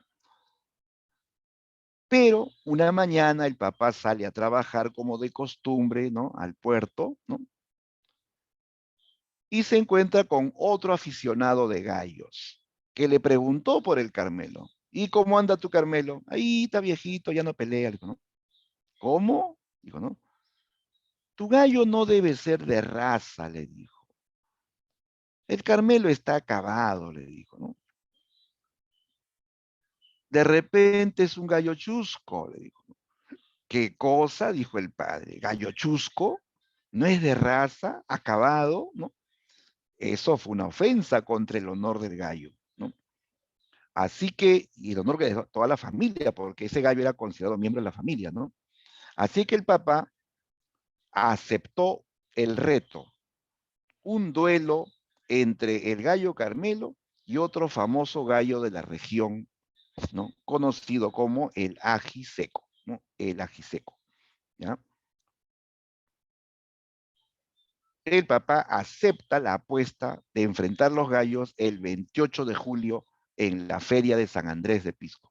Pero una mañana el papá sale a trabajar como de costumbre, ¿no? Al puerto, ¿no? Y se encuentra con otro aficionado de gallos, que le preguntó por el Carmelo. ¿Y cómo anda tu Carmelo? Ahí está viejito, ya no pelea. Le dijo, ¿no? ¿Cómo? Dijo, ¿no? Tu gallo no debe ser de raza, le dijo. El Carmelo está acabado, le dijo, ¿no? De repente es un gallo chusco, le dijo. ¿Qué cosa? Dijo el padre. ¿Gallo chusco? ¿No es de raza? ¿Acabado? ¿No? Eso fue una ofensa contra el honor del gallo, ¿no? Así que, y el honor que de toda la familia, porque ese gallo era considerado miembro de la familia, ¿no? Así que el papá aceptó el reto, un duelo entre el gallo Carmelo y otro famoso gallo de la región, ¿no? Conocido como el ají seco, ¿no? El ají seco, ¿ya? El papá acepta la apuesta de enfrentar los gallos el 28 de julio en la feria de San Andrés de Pisco,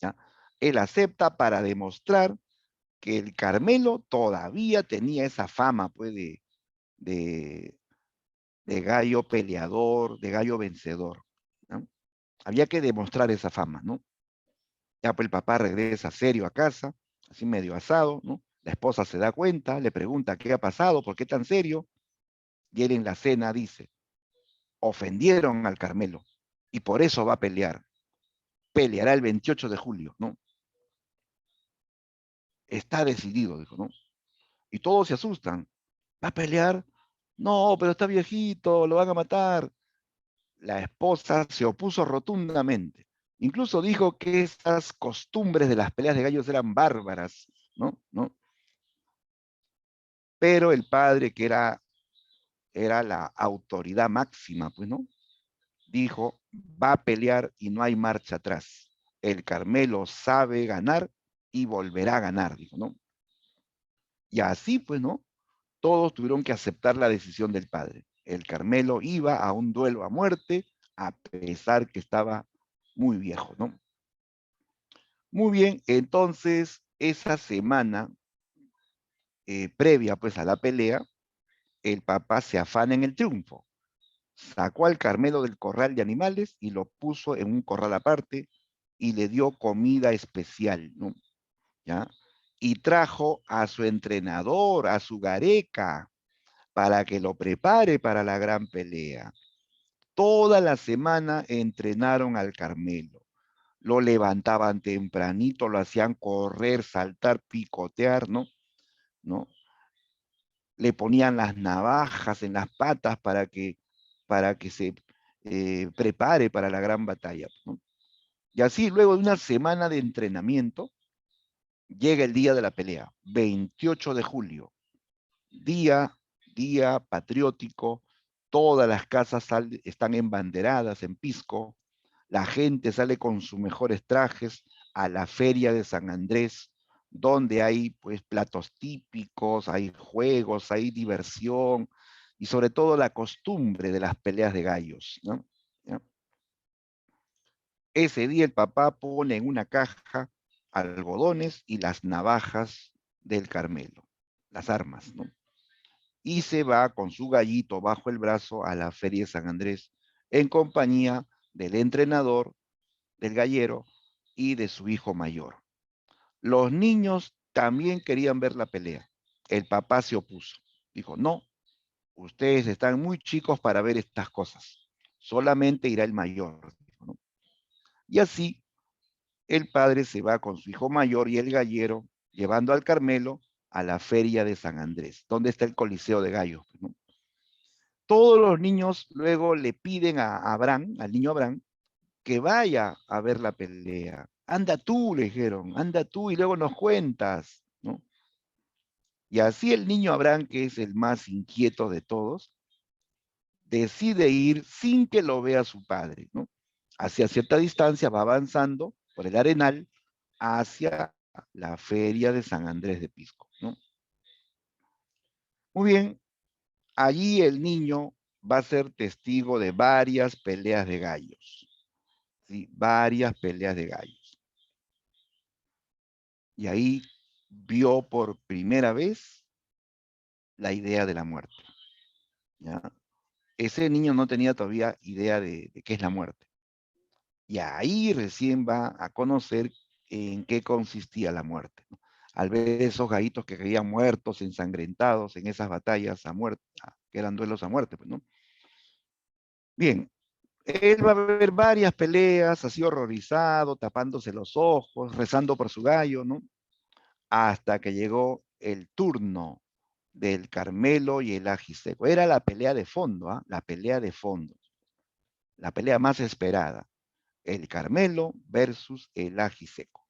¿ya? Él acepta para demostrar que el Carmelo todavía tenía esa fama, pues, de, de gallo peleador, de gallo vencedor, ¿no? Había que demostrar esa fama, ¿no? Ya pues el papá regresa serio a casa, así medio asado, ¿no? La esposa se da cuenta, le pregunta qué ha pasado, por qué tan serio, y él en la cena dice, ofendieron al Carmelo, y por eso va a pelear. Peleará el 28 de julio, ¿no? Está decidido, dijo, ¿no? Y todos se asustan. ¿Va a pelear? No, pero está viejito, lo van a matar. La esposa se opuso rotundamente. Incluso dijo que esas costumbres de las peleas de gallos eran bárbaras, ¿no? ¿No? Pero el padre, que era la autoridad máxima, pues, ¿no? Dijo, va a pelear y no hay marcha atrás. El Carmelo sabe ganar y volverá a ganar, dijo, ¿no? Y así, pues, ¿no? Todos tuvieron que aceptar la decisión del padre. El Carmelo iba a un duelo a muerte, a pesar que estaba muy viejo, ¿no? Muy bien, entonces, esa semana previa, pues, a la pelea, el papá se afana en el triunfo. Sacó al Carmelo del corral de animales y lo puso en un corral aparte y le dio comida especial, ¿no? ¿Ya? Y trajo a su entrenador, a su Gareca, para que lo prepare para la gran pelea. Toda la semana entrenaron al Carmelo. Lo levantaban tempranito, lo hacían correr, saltar, picotear, ¿no? ¿No? Le ponían las navajas en las patas para que se prepare para la gran batalla, ¿no? Y así, luego de una semana de entrenamiento, llega el día de la pelea, 28 de julio, día patriótico, todas las casas están embanderadas en Pisco, la gente sale con sus mejores trajes a la feria de San Andrés, donde hay pues platos típicos, hay juegos, hay diversión y sobre todo la costumbre de las peleas de gallos, ¿no? ¿Ya? Ese día el papá pone en una caja algodones y las navajas del Carmelo, las armas, ¿no? Y se va con su gallito bajo el brazo a la feria de San Andrés en compañía del entrenador, del gallero y de su hijo mayor. Los niños también querían ver la pelea. El papá se opuso. Dijo, no, ustedes están muy chicos para ver estas cosas. Solamente irá el mayor. Dijo, ¿no? Y así el padre se va con su hijo mayor y el gallero, llevando al Carmelo a la feria de San Andrés, donde está el Coliseo de Gallos, ¿no? Todos los niños luego le piden a Abraham, al niño Abraham, que vaya a ver la pelea. Anda tú, le dijeron, anda tú y luego nos cuentas, ¿no? Y así el niño Abraham, que es el más inquieto de todos, decide ir sin que lo vea su padre, ¿no? Hacia cierta distancia va avanzando por el arenal hacia la feria de San Andrés de Pisco, ¿no? Muy bien, allí el niño va a ser testigo de varias peleas de gallos, ¿sí? Varias peleas de gallos. Y ahí vio por primera vez la idea de la muerte, ¿ya? Ese niño no tenía todavía idea de qué es la muerte. Y ahí recién va a conocer en qué consistía la muerte, ¿no? Al ver esos gallitos que caían muertos, ensangrentados en esas batallas a muerte, que eran duelos a muerte, pues, ¿no? Bien, él va a ver varias peleas, así horrorizado, tapándose los ojos, rezando por su gallo, ¿no? Hasta que llegó el turno del Carmelo y el Ajiseco. Era la pelea de fondo, ¿ah? La pelea de fondo, la pelea más esperada. El Carmelo versus el Ajiseco.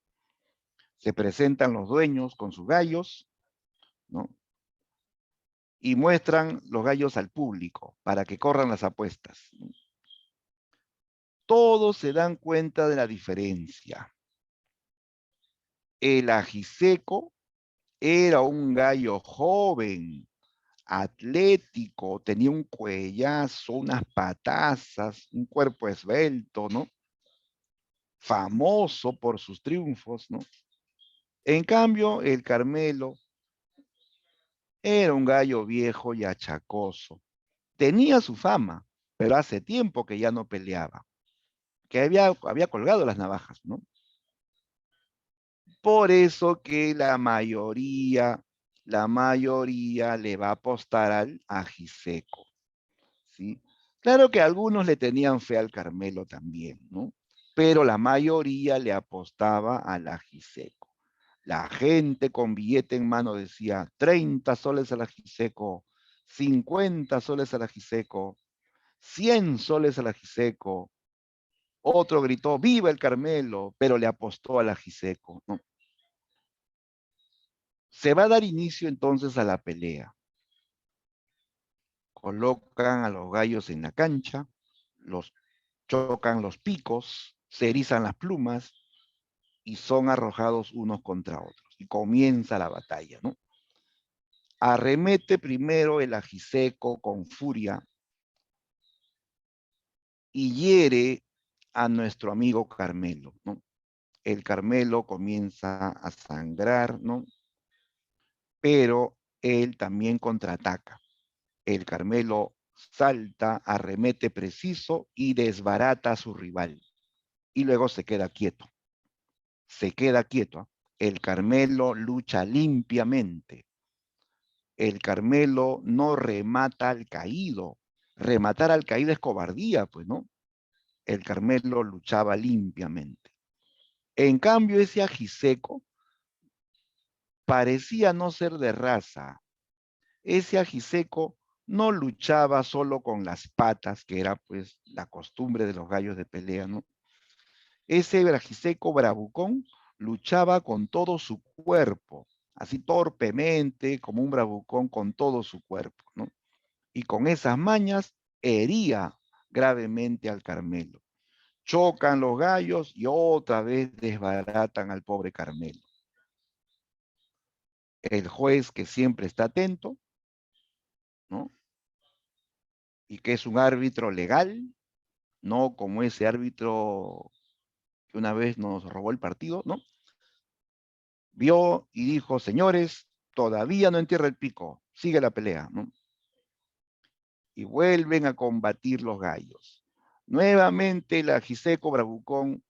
Se presentan los dueños con sus gallos, ¿no? Y muestran los gallos al público para que corran las apuestas. Todos se dan cuenta de la diferencia. El Ajiseco era un gallo joven, atlético, tenía un cuellazo, unas patazas, un cuerpo esbelto, ¿no? Famoso por sus triunfos, ¿no? En cambio, el Carmelo era un gallo viejo y achacoso. Tenía su fama, pero hace tiempo que ya no peleaba, que había colgado las navajas, ¿no? Por eso que la mayoría le va a apostar al Ajiseco, ¿sí? Claro que algunos le tenían fe al Carmelo también, ¿no? Pero la mayoría le apostaba al Ajiseco. La gente con billete en mano decía 30 soles al Ajiseco, 50 soles al Ajiseco, 100 soles al Ajiseco. Otro gritó, ¡viva el Carmelo! Pero le apostó al Ajiseco, ¿no? Se va a dar inicio entonces a la pelea. Colocan a los gallos en la cancha, los chocan los picos, se erizan las plumas y son arrojados unos contra otros. Y comienza la batalla, ¿no? Arremete primero el Ajiseco con furia y hiere a nuestro amigo Carmelo, ¿no? El Carmelo comienza a sangrar, ¿no? Pero él también contraataca. El Carmelo salta, arremete preciso y desbarata a su rival. Y luego se queda quieto. Se queda quieto. El Carmelo lucha limpiamente. El Carmelo no remata al caído. Rematar al caído es cobardía, pues, ¿no? El Carmelo luchaba limpiamente. En cambio, ese Ajiseco parecía no ser de raza. Ese Ajiseco no luchaba solo con las patas, que era pues la costumbre de los gallos de pelea, ¿no? Ese Ajiseco bravucón luchaba con todo su cuerpo, así torpemente, como un bravucón con todo su cuerpo, ¿no? Y con esas mañas hería gravemente al Carmelo. Chocan los gallos y otra vez desbaratan al pobre Carmelo. El juez, que siempre está atento, ¿no? Y que es un árbitro legal, no como ese árbitro que una vez nos robó el partido, ¿no? Vio y dijo, señores, todavía no entierra el pico, sigue la pelea, ¿no? Y vuelven a combatir los gallos. Nuevamente el Ajiseco bravucón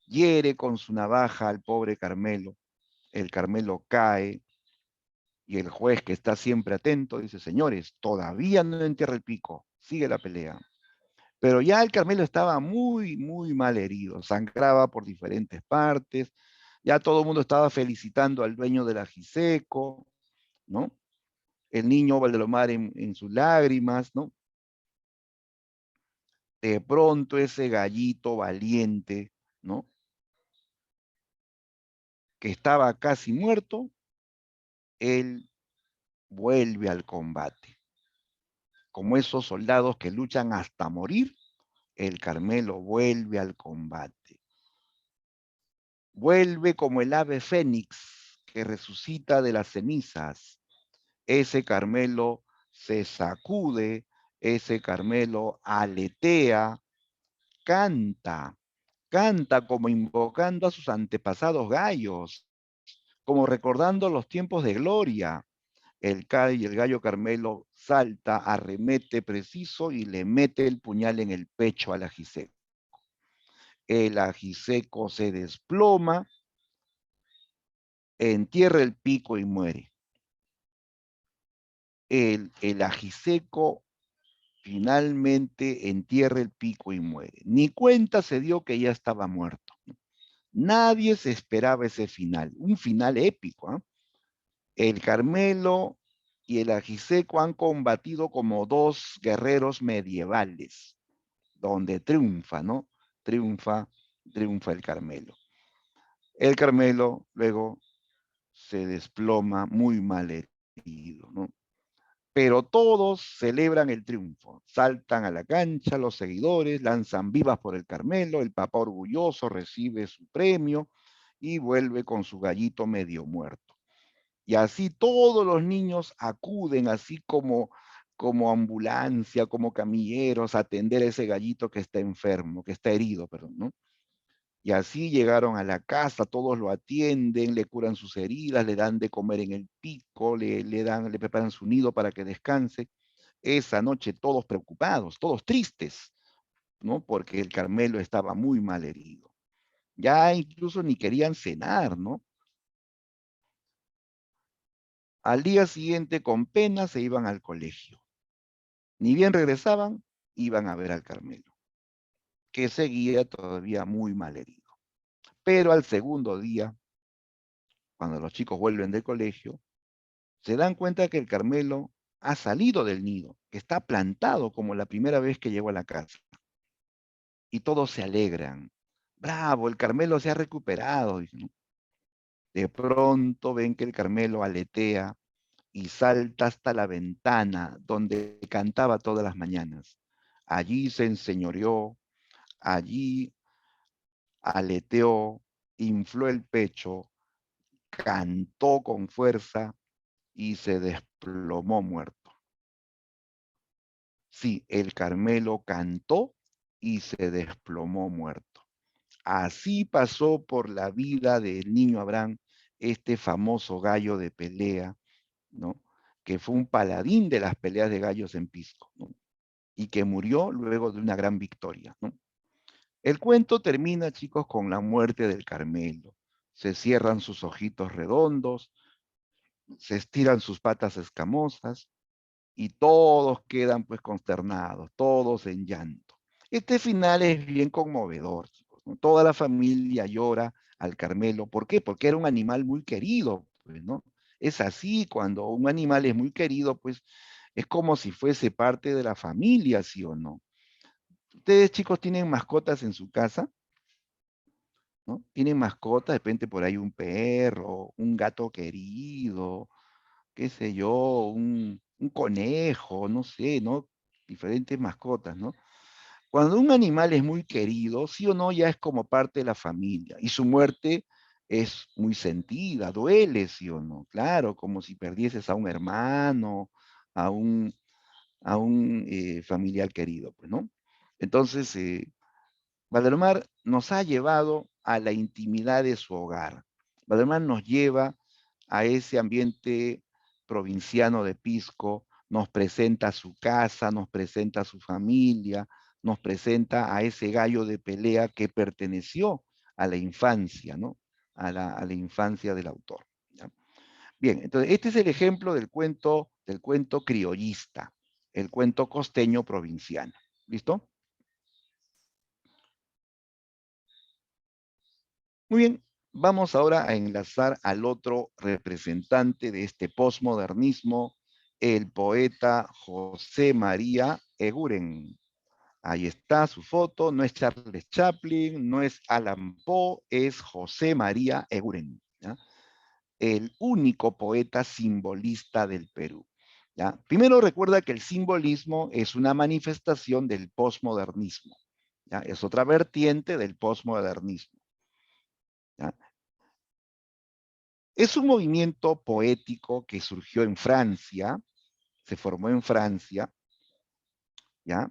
hiere con su navaja al pobre Carmelo. El Carmelo cae y el juez, que está siempre atento, dice, señores, todavía no entierra el pico, sigue la pelea. Pero ya el Carmelo estaba muy, muy mal herido, sangraba por diferentes partes, ya todo el mundo estaba felicitando al dueño del Ajiseco, ¿no? El niño Valdelomar en sus lágrimas, ¿no? De pronto ese gallito valiente, ¿no? Que estaba casi muerto, él vuelve al combate. Como esos soldados que luchan hasta morir, el Carmelo vuelve al combate. Vuelve como el ave fénix que resucita de las cenizas. Ese Carmelo se sacude, ese Carmelo aletea, canta, canta como invocando a sus antepasados gallos, como recordando los tiempos de gloria. El gallo Carmelo salta, arremete preciso y le mete el puñal en el pecho al Ajiseco. El Ajiseco se desploma, entierra el pico y muere. El Ajiseco finalmente entierra el pico y muere. Ni cuenta se dio que ya estaba muerto. Nadie se esperaba ese final, un final épico, ¿eh? El Carmelo y el Ajiseco han combatido como dos guerreros medievales, donde triunfa, ¿no? triunfa el Carmelo. El Carmelo luego se desploma muy mal herido, ¿no? Pero todos celebran el triunfo, saltan a la cancha los seguidores, lanzan vivas por el Carmelo, el papá orgulloso recibe su premio y vuelve con su gallito medio muerto. Y así todos los niños acuden, así como ambulancia, como camilleros, a atender a ese gallito que está enfermo, que está herido, perdón, ¿no? Y así llegaron a la casa, todos lo atienden, le curan sus heridas, le dan de comer en el pico, le preparan su nido para que descanse. Esa noche todos preocupados, todos tristes, ¿no? Porque el Carmelo estaba muy mal herido. Ya incluso ni querían cenar, ¿no? Al día siguiente, con pena, se iban al colegio. Ni bien regresaban, iban a ver al Carmelo, que seguía todavía muy mal herido. Pero al segundo día, cuando los chicos vuelven del colegio, se dan cuenta que el Carmelo ha salido del nido, que está plantado como la primera vez que llegó a la casa. Y todos se alegran. Bravo, el Carmelo se ha recuperado. De pronto ven que el Carmelo aletea y salta hasta la ventana donde cantaba todas las mañanas. Allí se enseñoreó, allí aleteó, infló el pecho, cantó con fuerza y se desplomó muerto. Sí, el Carmelo cantó y se desplomó muerto. Así pasó por la vida del niño Abraham este famoso gallo de pelea, ¿no? Que fue un paladín de las peleas de gallos en Pisco, ¿no? Y que murió luego de una gran victoria, ¿no? El cuento termina, chicos, con la muerte del Carmelo. Se cierran sus ojitos redondos, se estiran sus patas escamosas, y todos quedan pues consternados, todos en llanto. Este final es bien conmovedor, chicos, ¿no? Toda la familia llora al Carmelo. ¿Por qué? Porque era un animal muy querido, pues, ¿no? Es así, cuando un animal es muy querido, pues es como si fuese parte de la familia, ¿sí o no? Ustedes, chicos, tienen mascotas en su casa, ¿no? Tienen mascotas, de repente por ahí un perro, un gato querido, qué sé yo, un conejo, no sé, ¿no? Diferentes mascotas, ¿no? Cuando un animal es muy querido, sí o no, ya es como parte de la familia, y su muerte es muy sentida, duele, sí o no, claro, como si perdieses a un hermano, a un, familiar querido, pues, ¿no? Entonces, Valdemar nos ha llevado a la intimidad de su hogar. Valdemar nos lleva a ese ambiente provinciano de Pisco, nos presenta su casa, nos presenta su familia, nos presenta a ese gallo de pelea que perteneció a la infancia, ¿no? A la infancia del autor, ¿ya? Bien, entonces este es el ejemplo del cuento criollista, el cuento costeño provinciano. ¿Listo? Muy bien, vamos ahora a enlazar al otro representante de este posmodernismo, el poeta José María Eguren. Ahí está su foto, no es Charles Chaplin, no es Allan Poe, es José María Eguren, ¿ya? El único poeta simbolista del Perú, ¿ya? Primero recuerda que el simbolismo es una manifestación del posmodernismo, ¿ya? Es otra vertiente del posmodernismo, ¿ya? Es un movimiento poético que surgió en Francia, se formó en Francia, ¿ya?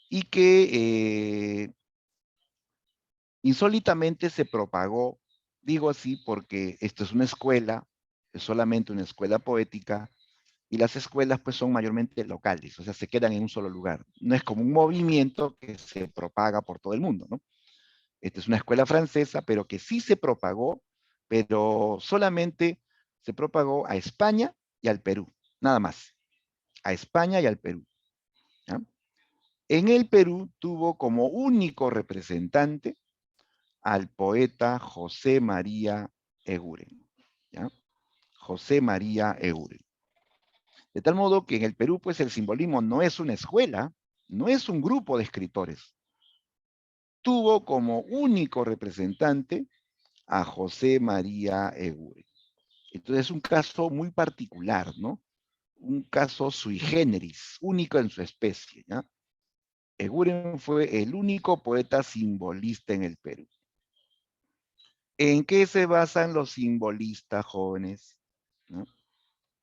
Y que insólitamente se propagó, digo así porque esto es una escuela, es solamente una escuela poética, y las escuelas pues son mayormente locales, o sea, se quedan en un solo lugar. No es como un movimiento que se propaga por todo el mundo, ¿no? Esta es una escuela francesa, pero que sí se propagó, pero solamente se propagó a España y al Perú, nada más. A España y al Perú, ¿ya? En el Perú tuvo como único representante al poeta José María Eguren, ¿ya? José María Eguren. De tal modo que en el Perú, pues el simbolismo no es una escuela, no es un grupo de escritores. tuvo como único representante a José María Eguren. Entonces es un caso muy particular, ¿no? Un caso sui generis, único en su especie, ¿ya? Eguren fue el único poeta simbolista en el Perú. ¿En qué se basan los simbolistas, jóvenes? ¿No?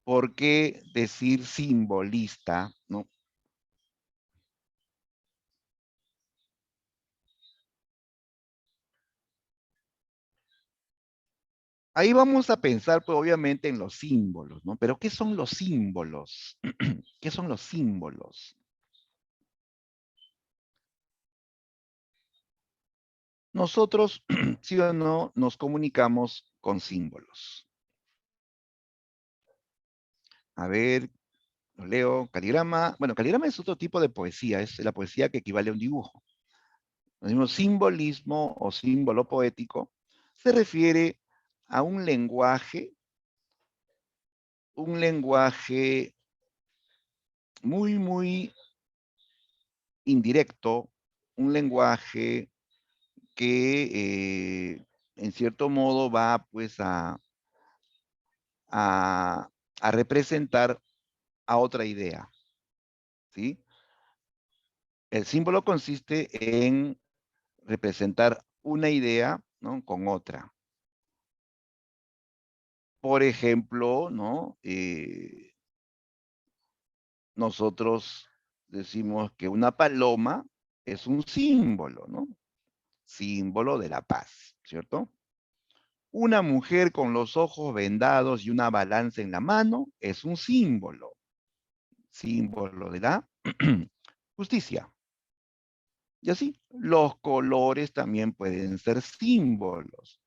¿Por qué decir simbolista, no? Ahí vamos a pensar, pues, obviamente, en los símbolos, ¿no? Pero ¿qué son los símbolos? ¿Qué son los símbolos? Nosotros, sí o no, nos comunicamos con símbolos. A ver, lo leo. Caligrama. Bueno, caligrama es otro tipo de poesía, es la poesía que equivale a un dibujo. Lo mismo simbolismo o símbolo poético se refiere a un lenguaje muy, muy indirecto, un lenguaje que en cierto modo va pues a representar a otra idea, ¿sí? El símbolo consiste en representar una idea, ¿no? Con otra. Por ejemplo, ¿no? Nosotros decimos que una paloma es un símbolo, ¿no? Símbolo de la paz, ¿cierto? Una mujer con los ojos vendados y una balanza en la mano es un símbolo de la justicia. Y así, los colores también pueden ser símbolos.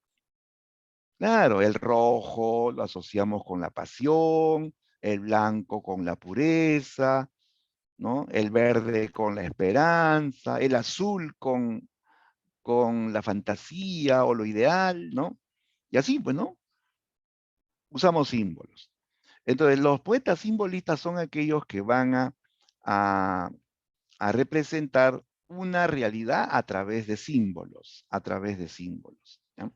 Claro, el rojo lo asociamos con la pasión, el blanco con la pureza, ¿no? El verde con la esperanza, el azul con la fantasía o lo ideal, ¿no? Y así, pues, ¿no? Usamos símbolos. Entonces, los poetas simbolistas son aquellos que van a, a representar una realidad a través de símbolos, ¿ya?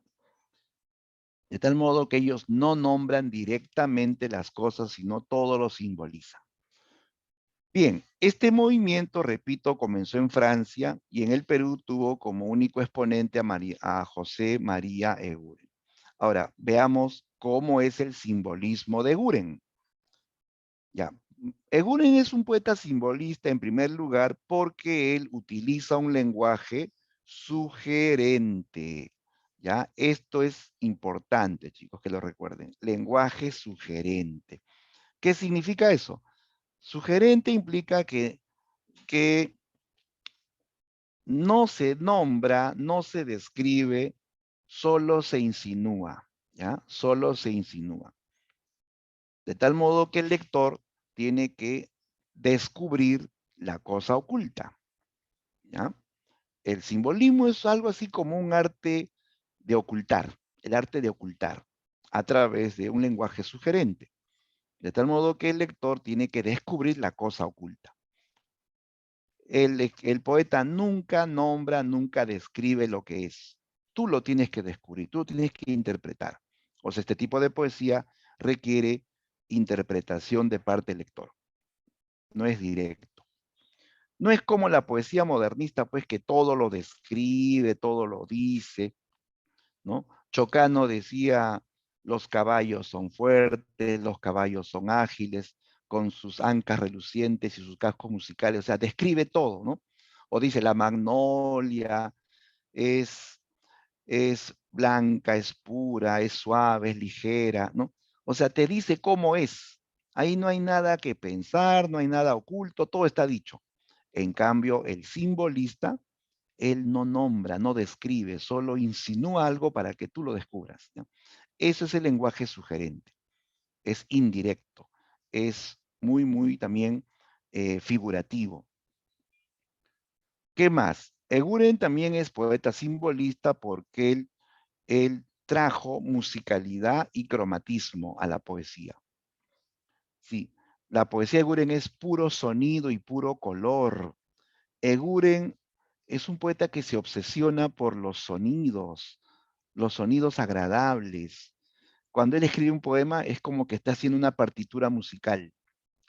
De tal modo que ellos no nombran directamente las cosas, sino todo lo simbolizan. Bien, este movimiento, repito, comenzó en Francia y en el Perú tuvo como único exponente a José María Eguren. Ahora, veamos cómo es el simbolismo de Eguren. Ya, Eguren es un poeta simbolista en primer lugar porque él utiliza un lenguaje sugerente. ¿Ya? Esto es importante, chicos, que lo recuerden. Lenguaje sugerente. ¿Qué significa eso? Sugerente implica que no se nombra, no se describe, solo se insinúa, ¿ya? Solo se insinúa. De tal modo que el lector tiene que descubrir la cosa oculta, ¿ya? El simbolismo es algo así como un arte de ocultar, el arte de ocultar a través de un lenguaje sugerente. De tal modo que el lector tiene que descubrir la cosa oculta. El poeta nunca nombra, nunca describe lo que es. Tú lo tienes que descubrir, tú lo tienes que interpretar. O sea, este tipo de poesía requiere interpretación de parte del lector. No es directo. No es como la poesía modernista, pues, que todo lo describe, todo lo dice, ¿no? Chocano decía, los caballos son fuertes, los caballos son ágiles, con sus ancas relucientes y sus cascos musicales, o sea, describe todo, ¿no? O dice, la magnolia es, es blanca, es pura, es suave, es ligera, ¿no? O sea, te dice cómo es. Ahí no hay nada que pensar, no hay nada oculto, todo está dicho. En cambio, el simbolista, él no nombra, no describe, solo insinúa algo para que tú lo descubras, ¿no? Ese es el lenguaje sugerente. Es indirecto. Es muy, muy también figurativo. ¿Qué más? Eguren también es poeta simbolista porque él trajo musicalidad y cromatismo a la poesía. Sí, la poesía de Eguren es puro sonido y puro color. Eguren es un poeta que se obsesiona por los sonidos agradables. Cuando él escribe un poema es como que está haciendo una partitura musical.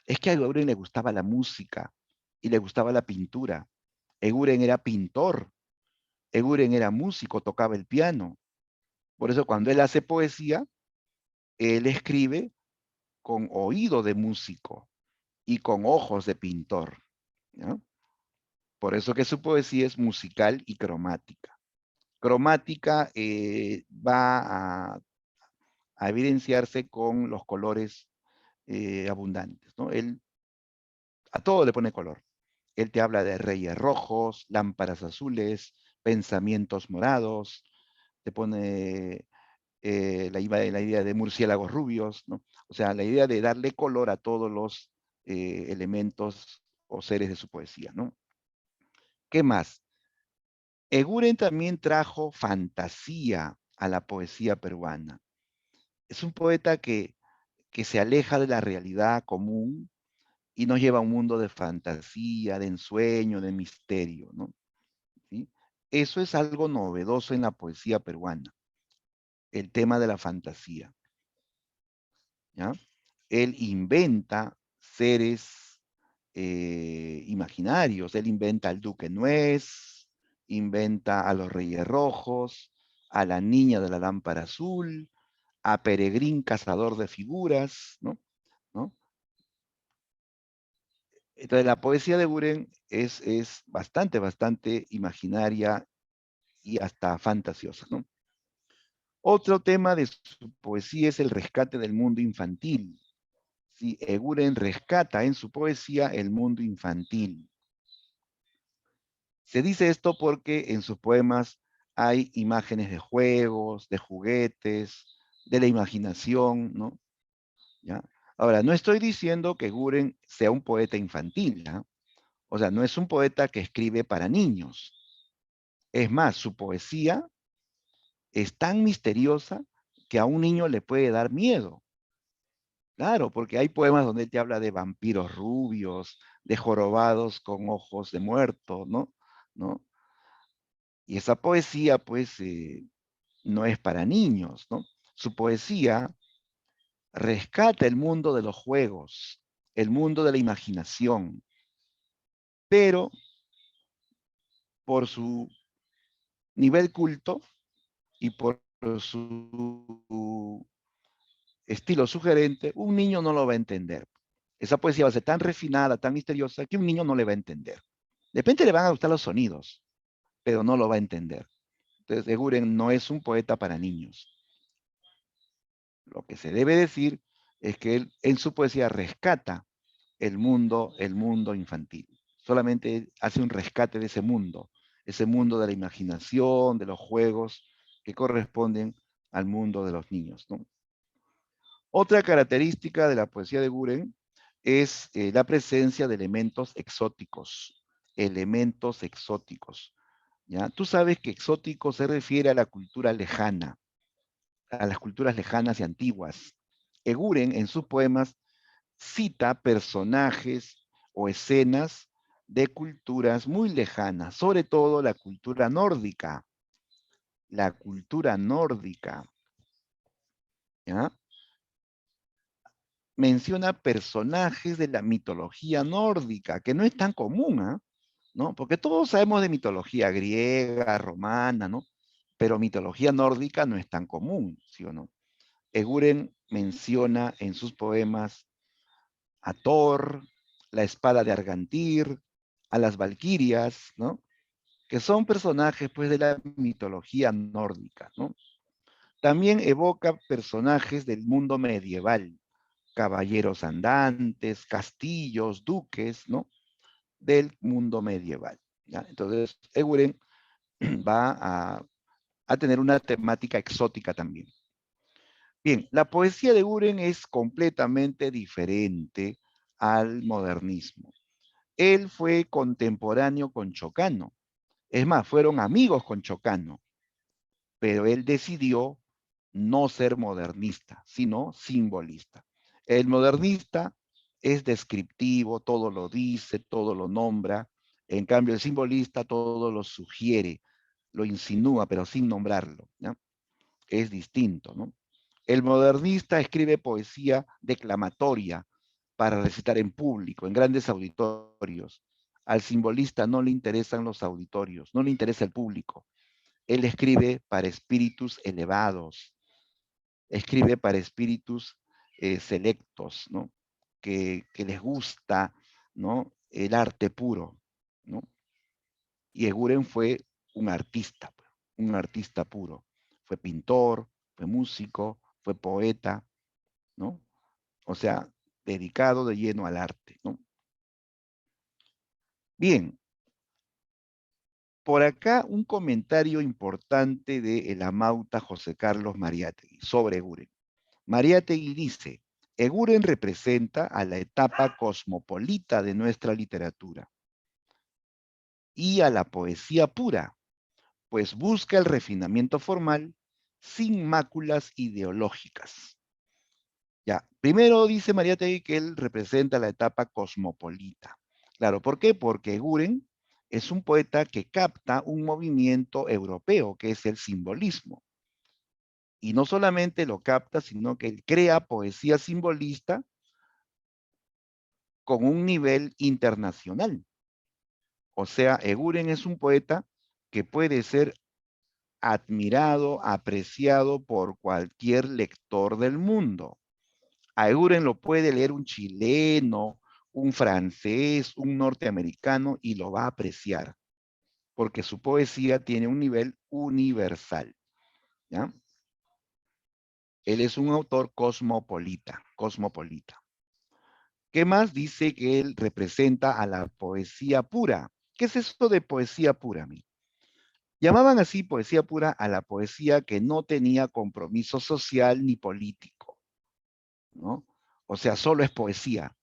Es que a Eguren le gustaba la música y le gustaba la pintura. Eguren era pintor, Eguren era músico, tocaba el piano. Por eso cuando él hace poesía, él escribe con oído de músico y con ojos de pintor, ¿no? Por eso que su poesía es musical y cromática. Cromática va a evidenciarse con los colores abundantes, ¿no? Él a todo le pone color. Él te habla de reyes rojos, lámparas azules, pensamientos morados, te pone la idea de murciélagos rubios, ¿no? O sea, la idea de darle color a todos los elementos o seres de su poesía, ¿no? ¿Qué más? Eguren también trajo fantasía a la poesía peruana. Es un poeta que se aleja de la realidad común y nos lleva a un mundo de fantasía, de ensueño, de misterio, ¿no? ¿Sí? Eso es algo novedoso en la poesía peruana, el tema de la fantasía, ¿ya? Él inventa seres imaginarios, él inventa al Duque Nuez, inventa a los Reyes Rojos, a la Niña de la Lámpara Azul, a Peregrín Cazador de Figuras, ¿no? ¿No? Entonces la poesía de Buren es bastante imaginaria y hasta fantasiosa, ¿no? Otro tema de su poesía es el rescate del mundo infantil. ¿Sí? Eguren rescata en su poesía el mundo infantil. Se dice esto porque en sus poemas hay imágenes de juegos, de juguetes, de la imaginación, ¿no? ¿Ya? Ahora, no estoy diciendo que Guren sea un poeta infantil, ¿no? O sea, no es un poeta que escribe para niños. Es más, su poesía es tan misteriosa que a un niño le puede dar miedo. Claro, porque hay poemas donde él te habla de vampiros rubios, de jorobados con ojos de muerto, ¿no? ¿No? Y esa poesía, pues, no es para niños, ¿no? Su poesía rescata el mundo de los juegos, el mundo de la imaginación, pero por su nivel culto y por su estilo sugerente, un niño no lo va a entender. Esa poesía va a ser tan refinada, tan misteriosa, que un niño no le va a entender. De repente le van a gustar los sonidos, pero no lo va a entender. Entonces, Eguren no es un poeta para niños. Lo que se debe decir es que él en su poesía rescata el mundo infantil. Solamente hace un rescate de ese mundo de la imaginación, de los juegos que corresponden al mundo de los niños, ¿no? Otra característica de la poesía de Guren es la presencia de elementos exóticos. Elementos exóticos. ¿Ya? Tú sabes que exótico se refiere a la cultura lejana, a las culturas lejanas y antiguas. Eguren en sus poemas cita personajes o escenas de culturas muy lejanas, sobre todo la cultura nórdica. La cultura nórdica. ¿Ya? Menciona personajes de la mitología nórdica, que no es tan común, ¿eh? ¿No? Porque todos sabemos de mitología griega, romana, ¿no? Pero mitología nórdica no es tan común, ¿sí o no? Eguren menciona en sus poemas a Thor, la espada de Argantir, a las valquirias, ¿no? Que son personajes, pues, de la mitología nórdica, ¿no? También evoca personajes del mundo medieval, caballeros andantes, castillos, duques, ¿no? Del mundo medieval. ¿Ya? Entonces, Eguren va a tener una temática exótica también. Bien, la poesía de Eguren es completamente diferente al modernismo. Él fue contemporáneo con Chocano. Es más, fueron amigos con Chocano, pero él decidió no ser modernista, sino simbolista. El modernista es descriptivo, todo lo dice, todo lo nombra. En cambio, el simbolista todo lo sugiere, lo insinúa, pero sin nombrarlo, ¿ya? Es distinto, ¿no? El modernista escribe poesía declamatoria para recitar en público, en grandes auditorios. Al simbolista no le interesan los auditorios, no le interesa el público. Él escribe para espíritus elevados, escribe para espíritus selectos, ¿no? Que les gusta, ¿no? El arte puro, ¿no? Y Eguren fue un artista puro. Fue pintor, fue músico, fue poeta, ¿no? O sea, dedicado de lleno al arte, ¿no? Bien, por acá un comentario importante de el amauta José Carlos Mariátegui sobre Eguren. Mariátegui dice, Eguren representa a la etapa cosmopolita de nuestra literatura y a la poesía pura, pues busca el refinamiento formal sin máculas ideológicas. Ya, primero dice Mariátegui que él representa la etapa cosmopolita. Claro, ¿por qué? Porque Eguren es un poeta que capta un movimiento europeo, que es el simbolismo. Y no solamente lo capta, sino que él crea poesía simbolista con un nivel internacional. O sea, Eguren es un poeta que puede ser admirado, apreciado por cualquier lector del mundo. A Eguren lo puede leer un chileno, un francés, un norteamericano y lo va a apreciar, porque su poesía tiene un nivel universal, ¿ya? Él es un autor cosmopolita. ¿Qué más? Dice que él representa a la poesía pura. ¿Qué es esto de poesía pura, amigo? Llamaban así poesía pura a la poesía que no tenía compromiso social ni político, ¿no? O sea, solo es poesía,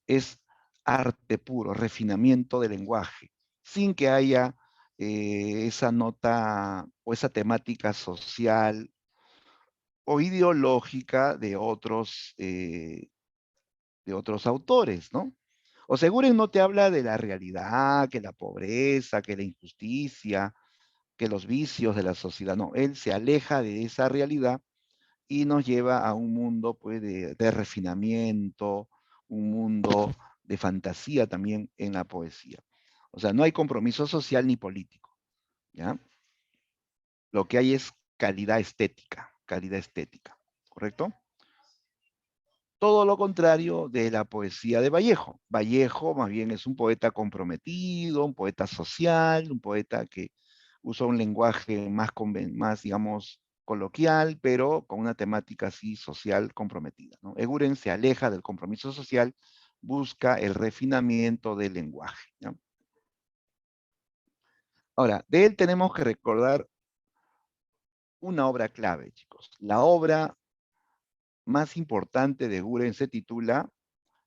es arte puro, refinamiento del lenguaje, sin que haya esa nota o esa temática social o ideológica de otros autores, ¿no? O Seguren no te habla de la realidad, que la pobreza, que la injusticia, que los vicios de la sociedad, no, él se aleja de esa realidad y nos lleva a un mundo pues, de refinamiento, un mundo de fantasía también en la poesía. O sea, no hay compromiso social ni político, ¿ya? Lo que hay es calidad estética, ¿correcto? Todo lo contrario de la poesía de Vallejo. Vallejo más bien es un poeta comprometido, un poeta social, un poeta que usa un lenguaje más digamos, coloquial, pero con una temática así social comprometida, ¿no? Eguren se aleja del compromiso social, busca el refinamiento del lenguaje, ¿no? Ahora, de él tenemos que recordar una obra clave, chicos. La obra más importante de Eguren se titula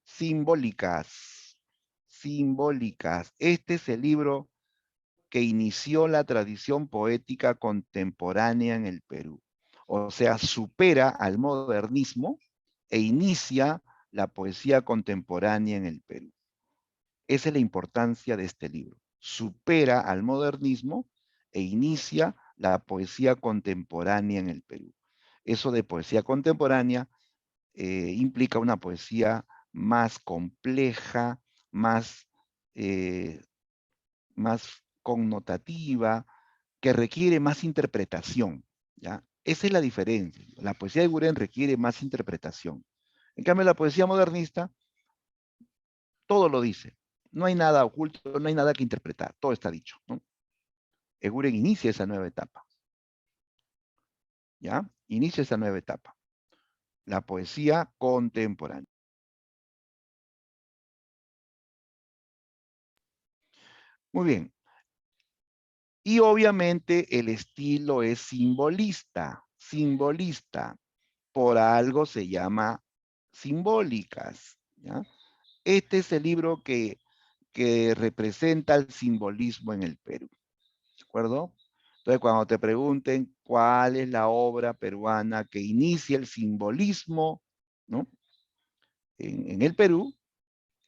Simbólicas. Simbólicas. Este es el libro que inició la tradición poética contemporánea en el Perú. O sea, supera al modernismo e inicia la poesía contemporánea en el Perú. Esa es la importancia de este libro. Supera al modernismo e inicia la poesía contemporánea en el Perú. Eso de poesía contemporánea implica una poesía más compleja, eh, más connotativa, que requiere más interpretación, ¿ya? Esa es la diferencia. La poesía de Eguren requiere más interpretación. En cambio, la poesía modernista, todo lo dice. No hay nada oculto, no hay nada que interpretar. Todo está dicho, ¿no? Eguren inicia esa nueva etapa, ¿ya? Inicia esa nueva etapa. La poesía contemporánea. Muy bien. Y obviamente el estilo es simbolista. Por algo se llama simbólicas, ¿ya? Este es el libro que representa el simbolismo en el Perú, ¿de acuerdo? Entonces, cuando te pregunten cuál es la obra peruana que inicia el simbolismo, ¿no? En el Perú,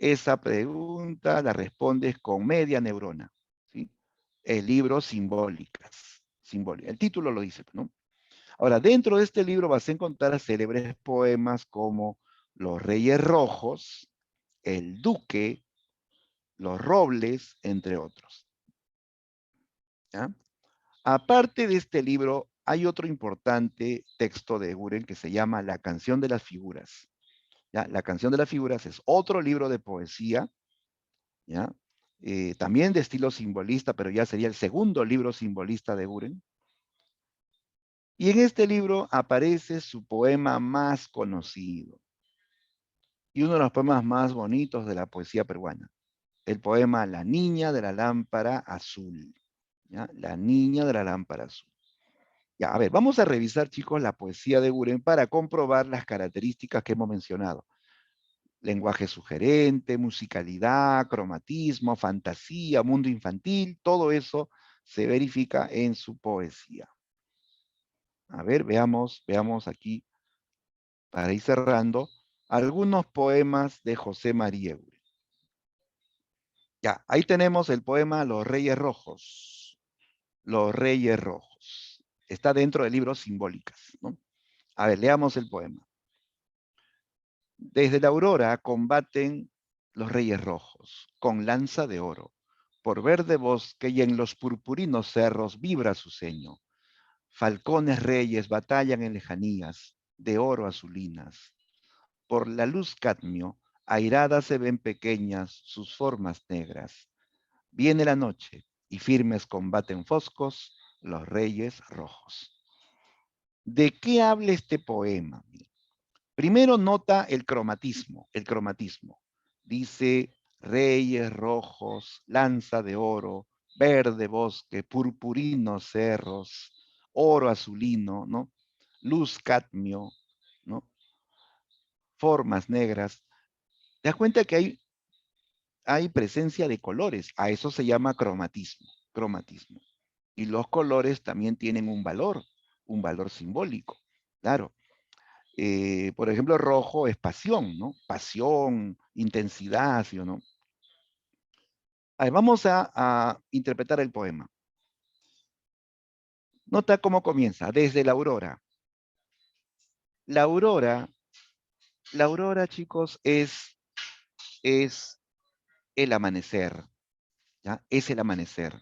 Esa pregunta la respondes con media neurona, ¿sí? El libro Simbólicas. El título lo dice, ¿no? Ahora, dentro de este libro vas a encontrar célebres poemas como Los Reyes Rojos, El Duque, Los Robles, entre otros. ¿Ya? Aparte de este libro, hay otro importante texto de Eguren que se llama La Canción de las Figuras. ¿Ya? La Canción de las Figuras es otro libro de poesía, ¿ya? También de estilo simbolista, pero ya sería el segundo libro simbolista de Eguren. Y en este libro aparece su poema más conocido y uno de los poemas más bonitos de la poesía peruana, el poema La Niña de la Lámpara Azul. ¿Ya? La Niña de la Lámpara Azul. Ya, a ver, vamos a revisar, chicos, la poesía de Eguren para comprobar las características que hemos mencionado. Lenguaje sugerente, musicalidad, cromatismo, fantasía, mundo infantil, todo eso se verifica en su poesía. A ver, veamos aquí, para ir cerrando, algunos poemas de José María Eguren. Ya, ahí tenemos el poema Los Reyes Rojos. Los Reyes Rojos. Está dentro del libro Simbólicas, ¿no? A ver, leamos el poema. Desde la aurora combaten los Reyes Rojos, con lanza de oro. Por verde bosque y en los purpurinos cerros vibra su ceño. Falcones reyes batallan en lejanías, de oro azulinas. Por la luz cadmio, airadas se ven pequeñas sus formas negras. Viene la noche, y firmes combaten foscos los Reyes Rojos. ¿De qué habla este poema? Primero nota el cromatismo, Dice reyes rojos, lanza de oro, verde bosque, purpurinos cerros, oro azulino, ¿no? Luz cadmio, ¿no? Formas negras. ¿Te das cuenta que hay presencia de colores? A eso se llama cromatismo. Y los colores también tienen un valor simbólico, claro. Por ejemplo, rojo es pasión, ¿no? Pasión, intensidad, ¿sí o no? A ver, vamos a interpretar el poema. Nota cómo comienza, desde la aurora. La aurora, chicos, es el amanecer, ¿ya? Es el amanecer.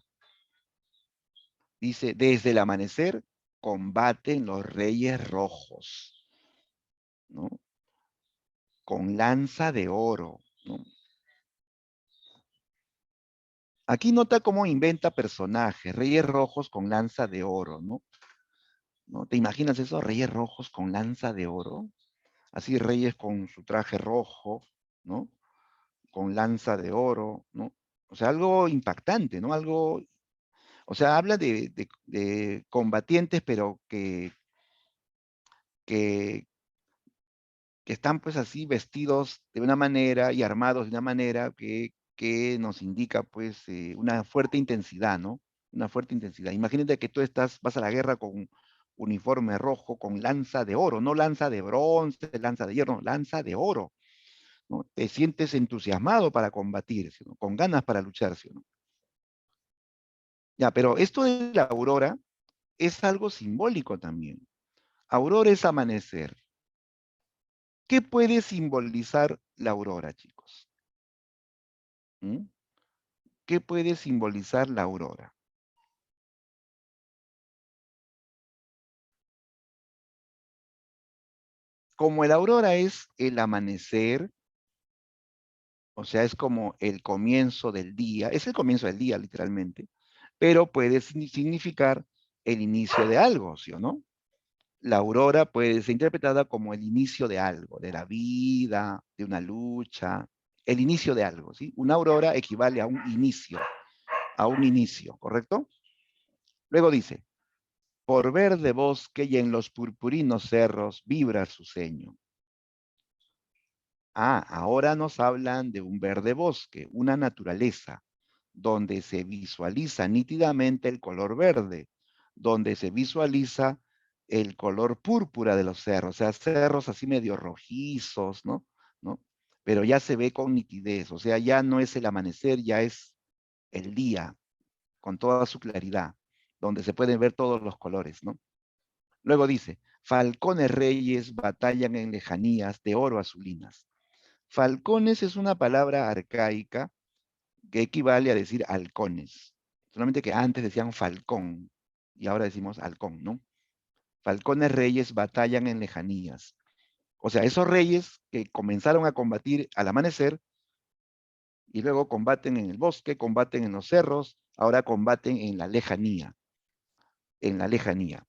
Dice, desde el amanecer combaten los reyes rojos, ¿no? Con lanza de oro, ¿no? Aquí nota cómo inventa personajes, reyes rojos con lanza de oro, ¿no? ¿No? ¿Te imaginas eso? Reyes rojos con lanza de oro. Así reyes con su traje rojo, ¿no? Con lanza de oro, ¿no? O sea, algo impactante, ¿no? Algo, o sea, habla de combatientes, pero que están pues así vestidos de una manera y armados de una manera que nos indica pues una fuerte intensidad, ¿no? Una fuerte intensidad. Imagínate que tú vas a la guerra con uniforme rojo, con lanza de oro, no lanza de bronce, lanza de hierro, no, lanza de oro, ¿no? Te sientes entusiasmado para combatir, ¿sí, no? Con ganas para luchar, ¿sí, no? Ya, pero esto de la aurora es algo simbólico también. Aurora es amanecer. ¿Qué puede simbolizar la aurora, chicos? ¿Mm? ¿Qué puede simbolizar la aurora? Como la aurora es el amanecer, o sea, es como el comienzo del día, es el comienzo del día literalmente, pero puede significar el inicio de algo, ¿sí o no? La aurora puede ser interpretada como el inicio de algo, de la vida, de una lucha, el inicio de algo, ¿sí? Una aurora equivale a un inicio, ¿correcto? Luego dice, por verde bosque y en los purpurinos cerros vibra su ceño. Ah, ahora nos hablan de un verde bosque, una naturaleza, donde se visualiza nítidamente el color verde, donde se visualiza el color púrpura de los cerros, o sea, cerros así medio rojizos, ¿no? pero ya se ve con nitidez, o sea, ya no es el amanecer, ya es el día, con toda su claridad, donde se pueden ver todos los colores, ¿no? Luego dice, falcones reyes batallan en lejanías de oro azulinas. Falcones es una palabra arcaica que equivale a decir halcones, solamente que antes decían falcón, y ahora decimos halcón, ¿no? Falcones reyes batallan en lejanías. O sea, esos reyes que comenzaron a combatir al amanecer y luego combaten en el bosque, combaten en los cerros, ahora combaten en la lejanía, en la lejanía.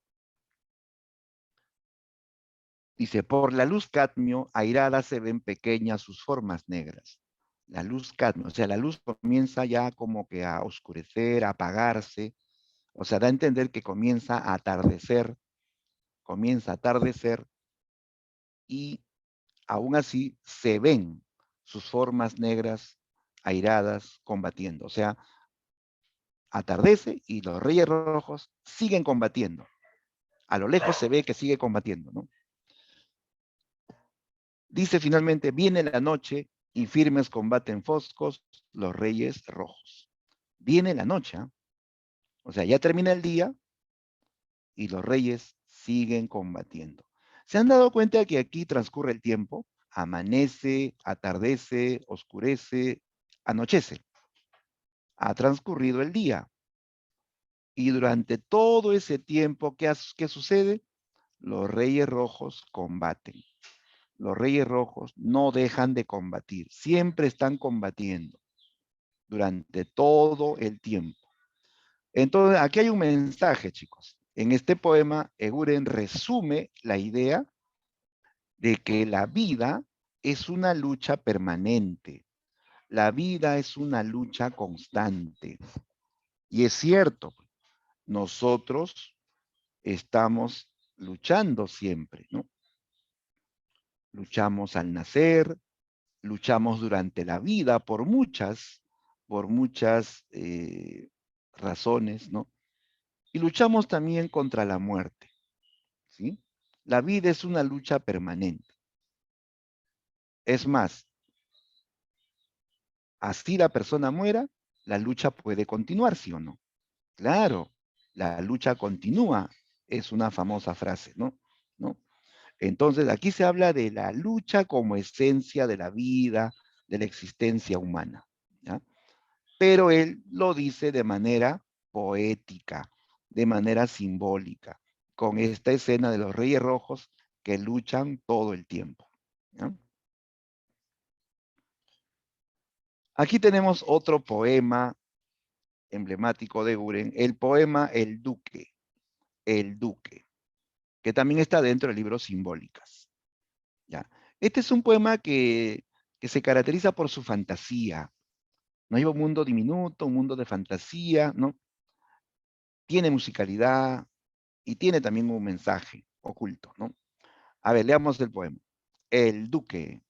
Dice, por la luz cadmio, airadas se ven pequeñas sus formas negras. La luz cadmio, o sea, la luz comienza ya como que a oscurecer, a apagarse, o sea, da a entender que comienza a atardecer y aún así se ven sus formas negras, airadas, combatiendo. O sea, atardece y los Reyes Rojos siguen combatiendo. A lo lejos se ve que sigue combatiendo, ¿no? Dice finalmente, viene la noche y firmes combaten foscos los Reyes Rojos. Viene la noche, ¿eh? O sea, ya termina el día y los Reyes siguen combatiendo. ¿Se han dado cuenta que aquí transcurre el tiempo? Amanece, atardece, oscurece, anochece. Ha transcurrido el día. Y durante todo ese tiempo, ¿qué sucede? Los Reyes Rojos combaten. Los Reyes Rojos no dejan de combatir, siempre están combatiendo durante todo el tiempo. Entonces, aquí hay un mensaje, chicos. En este poema, Eguren resume la idea de que la vida es una lucha permanente. La vida es una lucha constante. Y es cierto, nosotros estamos luchando siempre, ¿no? Luchamos al nacer, luchamos durante la vida por muchas razones, ¿no? Y luchamos también contra la muerte, ¿sí? La vida es una lucha permanente. Es más, así la persona muera, la lucha puede continuar, ¿sí o no? Claro, la lucha continúa, es una famosa frase, ¿no? ¿No? Entonces, aquí se habla de la lucha como esencia de la vida, de la existencia humana, ¿ya? Pero él lo dice de manera poética, de manera simbólica, con esta escena de los Reyes Rojos que luchan todo el tiempo, ¿ya? Aquí tenemos otro poema emblemático de Guren, el poema El Duque, que también está dentro del libro Simbólicas, ¿ya? Este es un poema que se caracteriza por su fantasía. No hay un mundo diminuto, un mundo de fantasía, ¿no? Tiene musicalidad y tiene también un mensaje oculto, ¿no? A ver, leamos el poema. El Duque.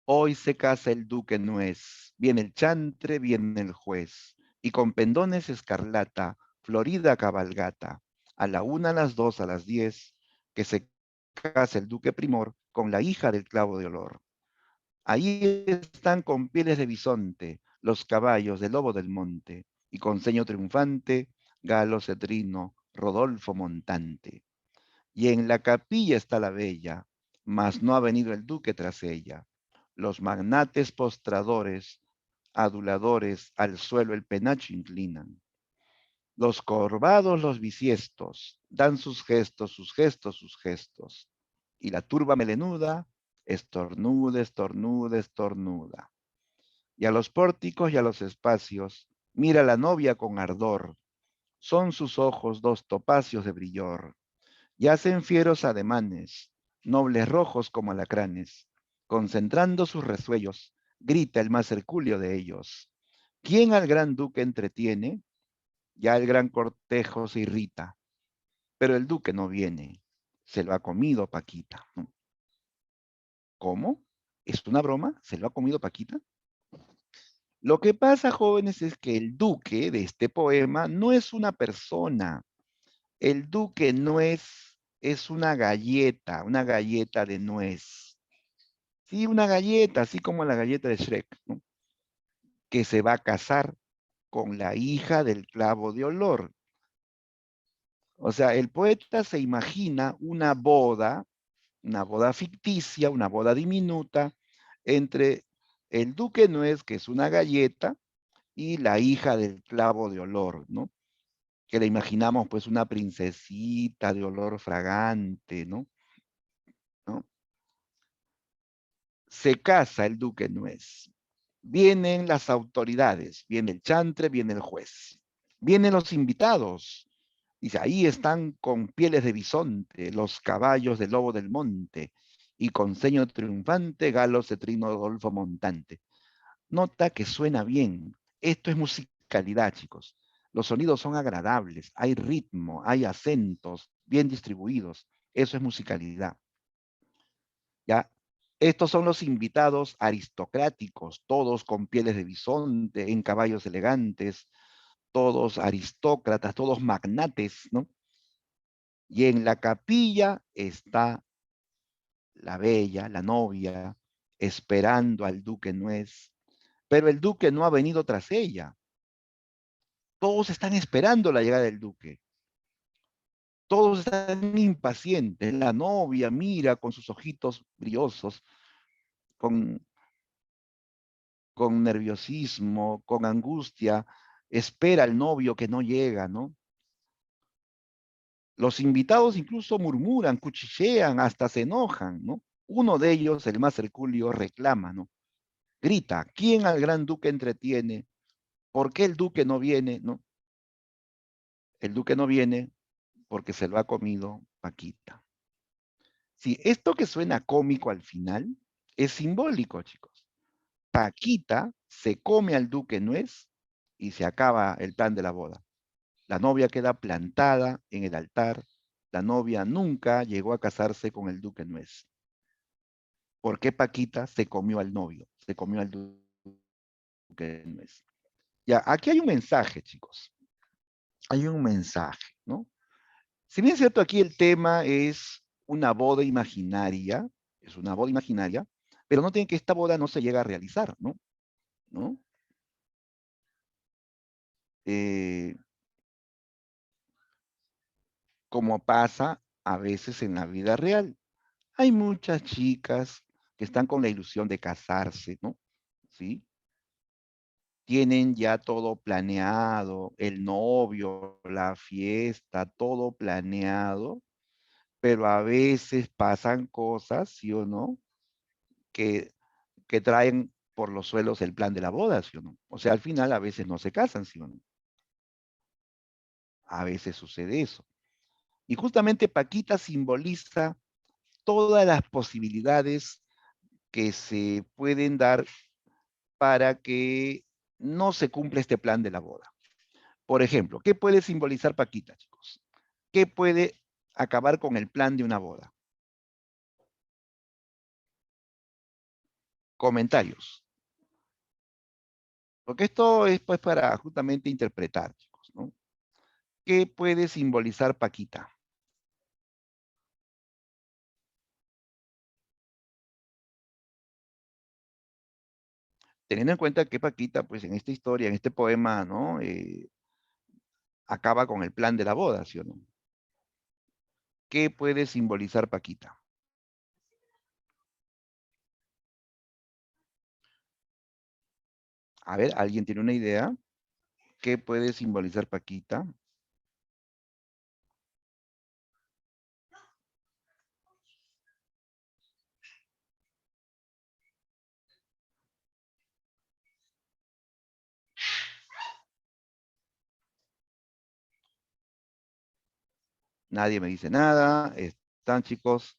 Hoy se casa el Duque Nuez, viene el chantre, viene el juez, y con pendones escarlata, florida cabalgata, a la 1, a las 2, a las 10, que se casa el Duque Primor con la hija del clavo de olor. Ahí están con pieles de bisonte los caballos del lobo del monte, y con ceño triunfante, Galo Cetrino, Rodolfo montante. Y en la capilla está la bella, mas no ha venido el duque tras ella. Los magnates postradores, aduladores, al suelo el penacho inclinan. Los corvados, los bisiestos, dan sus gestos, sus gestos, sus gestos. Y la turba melenuda, estornuda, estornuda, estornuda. Y a los pórticos y a los espacios, mira la novia con ardor. Son sus ojos dos topacios de brillor. Y hacen fieros ademanes, nobles rojos como alacranes. Concentrando sus resuellos, grita el más hercúleo de ellos. ¿Quién al gran duque entretiene? Ya el gran cortejo se irrita, pero el duque no viene. Se lo ha comido Paquita. ¿Cómo? ¿Es una broma? ¿Se lo ha comido Paquita? Lo que pasa, jóvenes, es que el duque de este poema no es una persona. El duque no es una galleta de nuez. Sí, una galleta, así como la galleta de Shrek, ¿no? Que se va a casar con la hija del clavo de olor. O sea, el poeta se imagina una boda ficticia, una boda diminuta, entre el duque nuez, que es una galleta, y la hija del clavo de olor, ¿no? Que le imaginamos pues una princesita de olor fragante, ¿no? ¿No? Se casa el duque nuez. Vienen las autoridades, viene el chantre, viene el juez, vienen los invitados. Dice, ahí están con pieles de bisonte, los caballos del lobo del monte, y con ceño triunfante, galos de trino Adolfo montante. Nota que suena bien. Esto es musicalidad, chicos. Los sonidos son agradables, hay ritmo, hay acentos bien distribuidos. Eso es musicalidad. ¿Ya? Estos son los invitados aristocráticos, todos con pieles de bisonte, en caballos elegantes, todos aristócratas, todos magnates, ¿no? Y en la capilla está la bella, la novia, esperando al duque nuez, pero el duque no ha venido tras ella. Todos están esperando la llegada del duque. Todos están impacientes. La novia mira con sus ojitos brillosos, con, con nerviosismo, con angustia, espera al novio que no llega, ¿no? Los invitados incluso murmuran, cuchichean, hasta se enojan, ¿no? Uno de ellos, el más hercúleo, reclama, ¿no? Grita, ¿quién al gran duque entretiene? ¿Por qué el duque no viene? ¿No? El duque no viene porque se lo ha comido Paquita. Sí, esto que suena cómico al final es simbólico, chicos. Paquita se come al duque nuez y se acaba el plan de la boda. La novia queda plantada en el altar. La novia nunca llegó a casarse con el duque nuez. ¿Por qué Paquita se comió al novio? Se comió al duque nuez. Ya, aquí hay un mensaje, chicos. Hay un mensaje, ¿no? Si bien es cierto, aquí el tema es una boda imaginaria, es una boda imaginaria, pero no tiene que esta boda no se llega a realizar, ¿no? ¿No? Eh, Como pasa a veces en la vida real. Hay muchas chicas que están con la ilusión de casarse, ¿no? ¿Sí? Tienen ya todo planeado, el novio, la fiesta, todo planeado, pero a veces pasan cosas, ¿sí o no? Que, que traen por los suelos el plan de la boda, ¿sí o no? O sea, al final a veces no se casan, ¿sí o no? A veces sucede eso. Y justamente Paquita simboliza todas las posibilidades que se pueden dar para que no se cumpla este plan de la boda. Por ejemplo, ¿qué puede simbolizar Paquita, chicos? ¿Qué puede acabar con el plan de una boda? Comentarios. Porque esto es pues para justamente interpretar, chicos, ¿no? ¿Qué puede simbolizar Paquita? Teniendo en cuenta que Paquita, pues en esta historia, en este poema, ¿no? Acaba con el plan de la boda, ¿sí o no? ¿Qué puede simbolizar Paquita? A ver, ¿alguien tiene una idea? ¿Qué puede simbolizar Paquita? Nadie me dice nada. Están chicos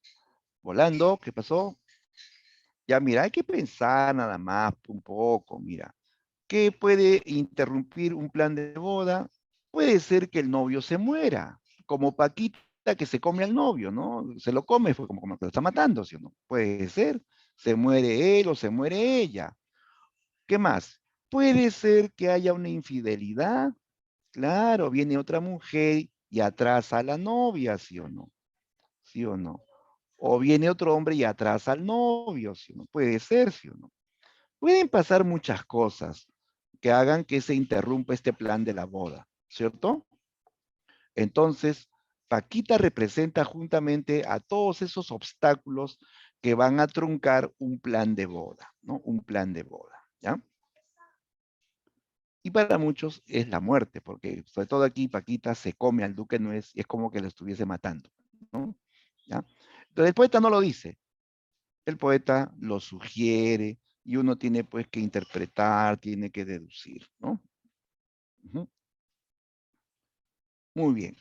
volando. ¿Qué pasó? Ya, mira, hay que pensar nada más un poco, mira. ¿Qué puede interrumpir un plan de boda? Puede ser que el novio se muera, como Paquita que se come al novio, ¿no? Se lo come, fue como que lo está matando, ¿sí o no? Puede ser, se muere él o se muere ella. ¿Qué más? Puede ser que haya una infidelidad. Claro, viene otra mujer y atrasa a la novia, ¿sí o no? ¿Sí o no? O viene otro hombre y atrasa al novio, ¿sí o no? Puede ser, ¿sí o no? Pueden pasar muchas cosas que hagan que se interrumpa este plan de la boda, ¿cierto? Entonces, Paquita representa juntamente a todos esos obstáculos que van a truncar un plan de boda, ¿no? Un plan de boda, ¿ya? Y para muchos es la muerte, porque sobre todo aquí Paquita se come al duque Nuez y es como que lo estuviese matando, ¿no? ¿Ya? Entonces el poeta no lo dice, el poeta lo sugiere y uno tiene pues que interpretar, tiene que deducir, ¿no? Ujú. Muy bien.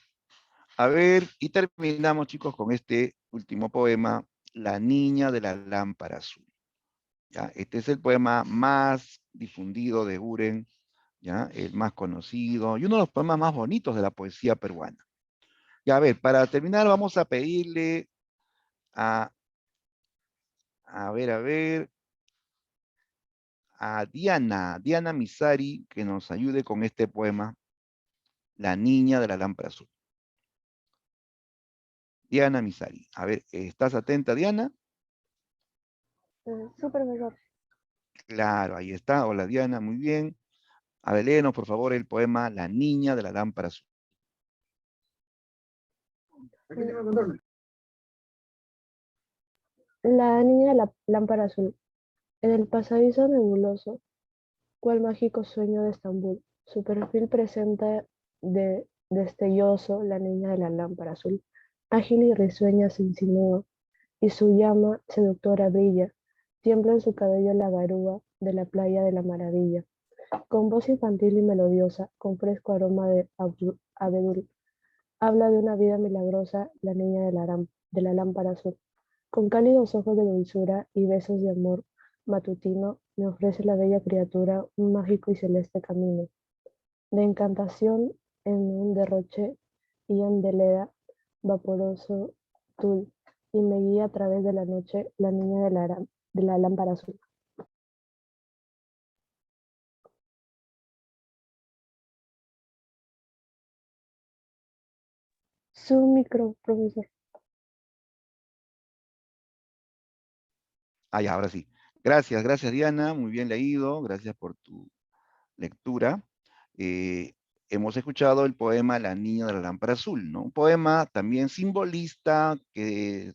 A ver, y terminamos, chicos, con este último poema, La niña de la lámpara azul. ¿Ya? Este es el poema más difundido de Uren, ¿ya? El más conocido y uno de los poemas más bonitos de la poesía peruana. Ya, a ver, para terminar vamos a pedirle a, a ver, a Diana Misari, que nos ayude con este poema, La niña de la lámpara azul. Diana Misari. A ver, ¿estás atenta, Diana? Súper mejor. Claro, ahí está. Hola, Diana, muy bien. A ver, léenos, por favor, el poema La niña de la lámpara azul. La niña de la lámpara azul. En el pasadizo nebuloso, cual mágico sueño de Estambul, su perfil presenta destelloso la niña de la lámpara azul. Ágil y risueña se insinúa, y su llama seductora brilla. Tiembla en su cabello la garúa de la playa de la maravilla. Con voz infantil y melodiosa, con fresco aroma de abedul, habla de una vida milagrosa la niña de la lámpara azul. Con cálidos ojos de dulzura y besos de amor matutino, me ofrece la bella criatura un mágico y celeste camino, de encantación en un derroche y en deleda vaporoso tul, y me guía a través de la noche la niña de la lámpara azul. Su micro, profesor. Ah, ya, ahora sí. Gracias, gracias, Diana. Muy bien leído. Gracias por tu lectura. Eh, hemos escuchado el poema La niña de la lámpara azul, ¿no? Un poema también simbolista que,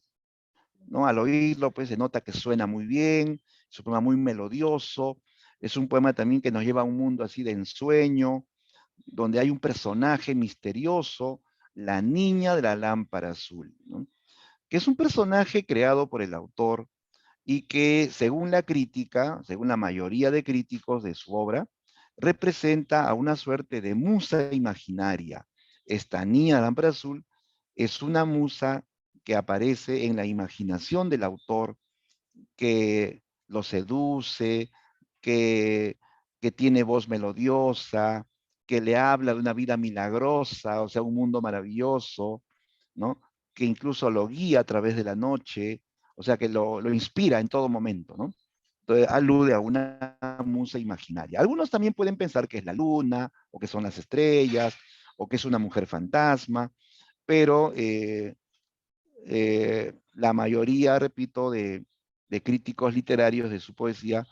¿no? Al oírlo, pues se nota que suena muy bien, es un poema muy melodioso, es un poema también que nos lleva a un mundo así de ensueño, donde hay un personaje misterioso, la niña de la lámpara azul, ¿no? Que es un personaje creado por el autor y que, según la crítica, según la mayoría de críticos de su obra, representa a una suerte de musa imaginaria. Esta niña de la lámpara azul es una musa que aparece en la imaginación del autor, que lo seduce, que, que tiene voz melodiosa, que le habla de una vida milagrosa, o sea, un mundo maravilloso, ¿no? Que incluso lo guía a través de la noche, o sea, que lo inspira en todo momento, ¿no? Entonces, alude a una musa imaginaria. Algunos también pueden pensar que es la luna, o que son las estrellas, o que es una mujer fantasma, pero la mayoría, repito, de críticos literarios de su poesía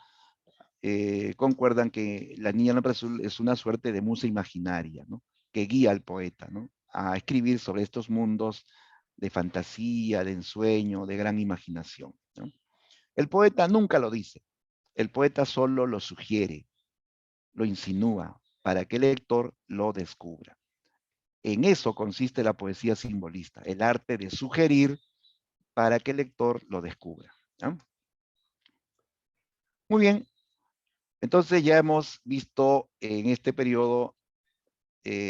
concuerdan que la niña lámpara azul es una suerte de musa imaginaria, ¿no? Que guía al poeta, ¿no? A escribir sobre estos mundos de fantasía, de ensueño, de gran imaginación, ¿no? El poeta nunca lo dice, el poeta solo lo sugiere, lo insinúa, para que el lector lo descubra. En eso consiste la poesía simbolista, el arte de sugerir para que el lector lo descubra, ¿no? Muy bien, entonces ya hemos visto en este periodo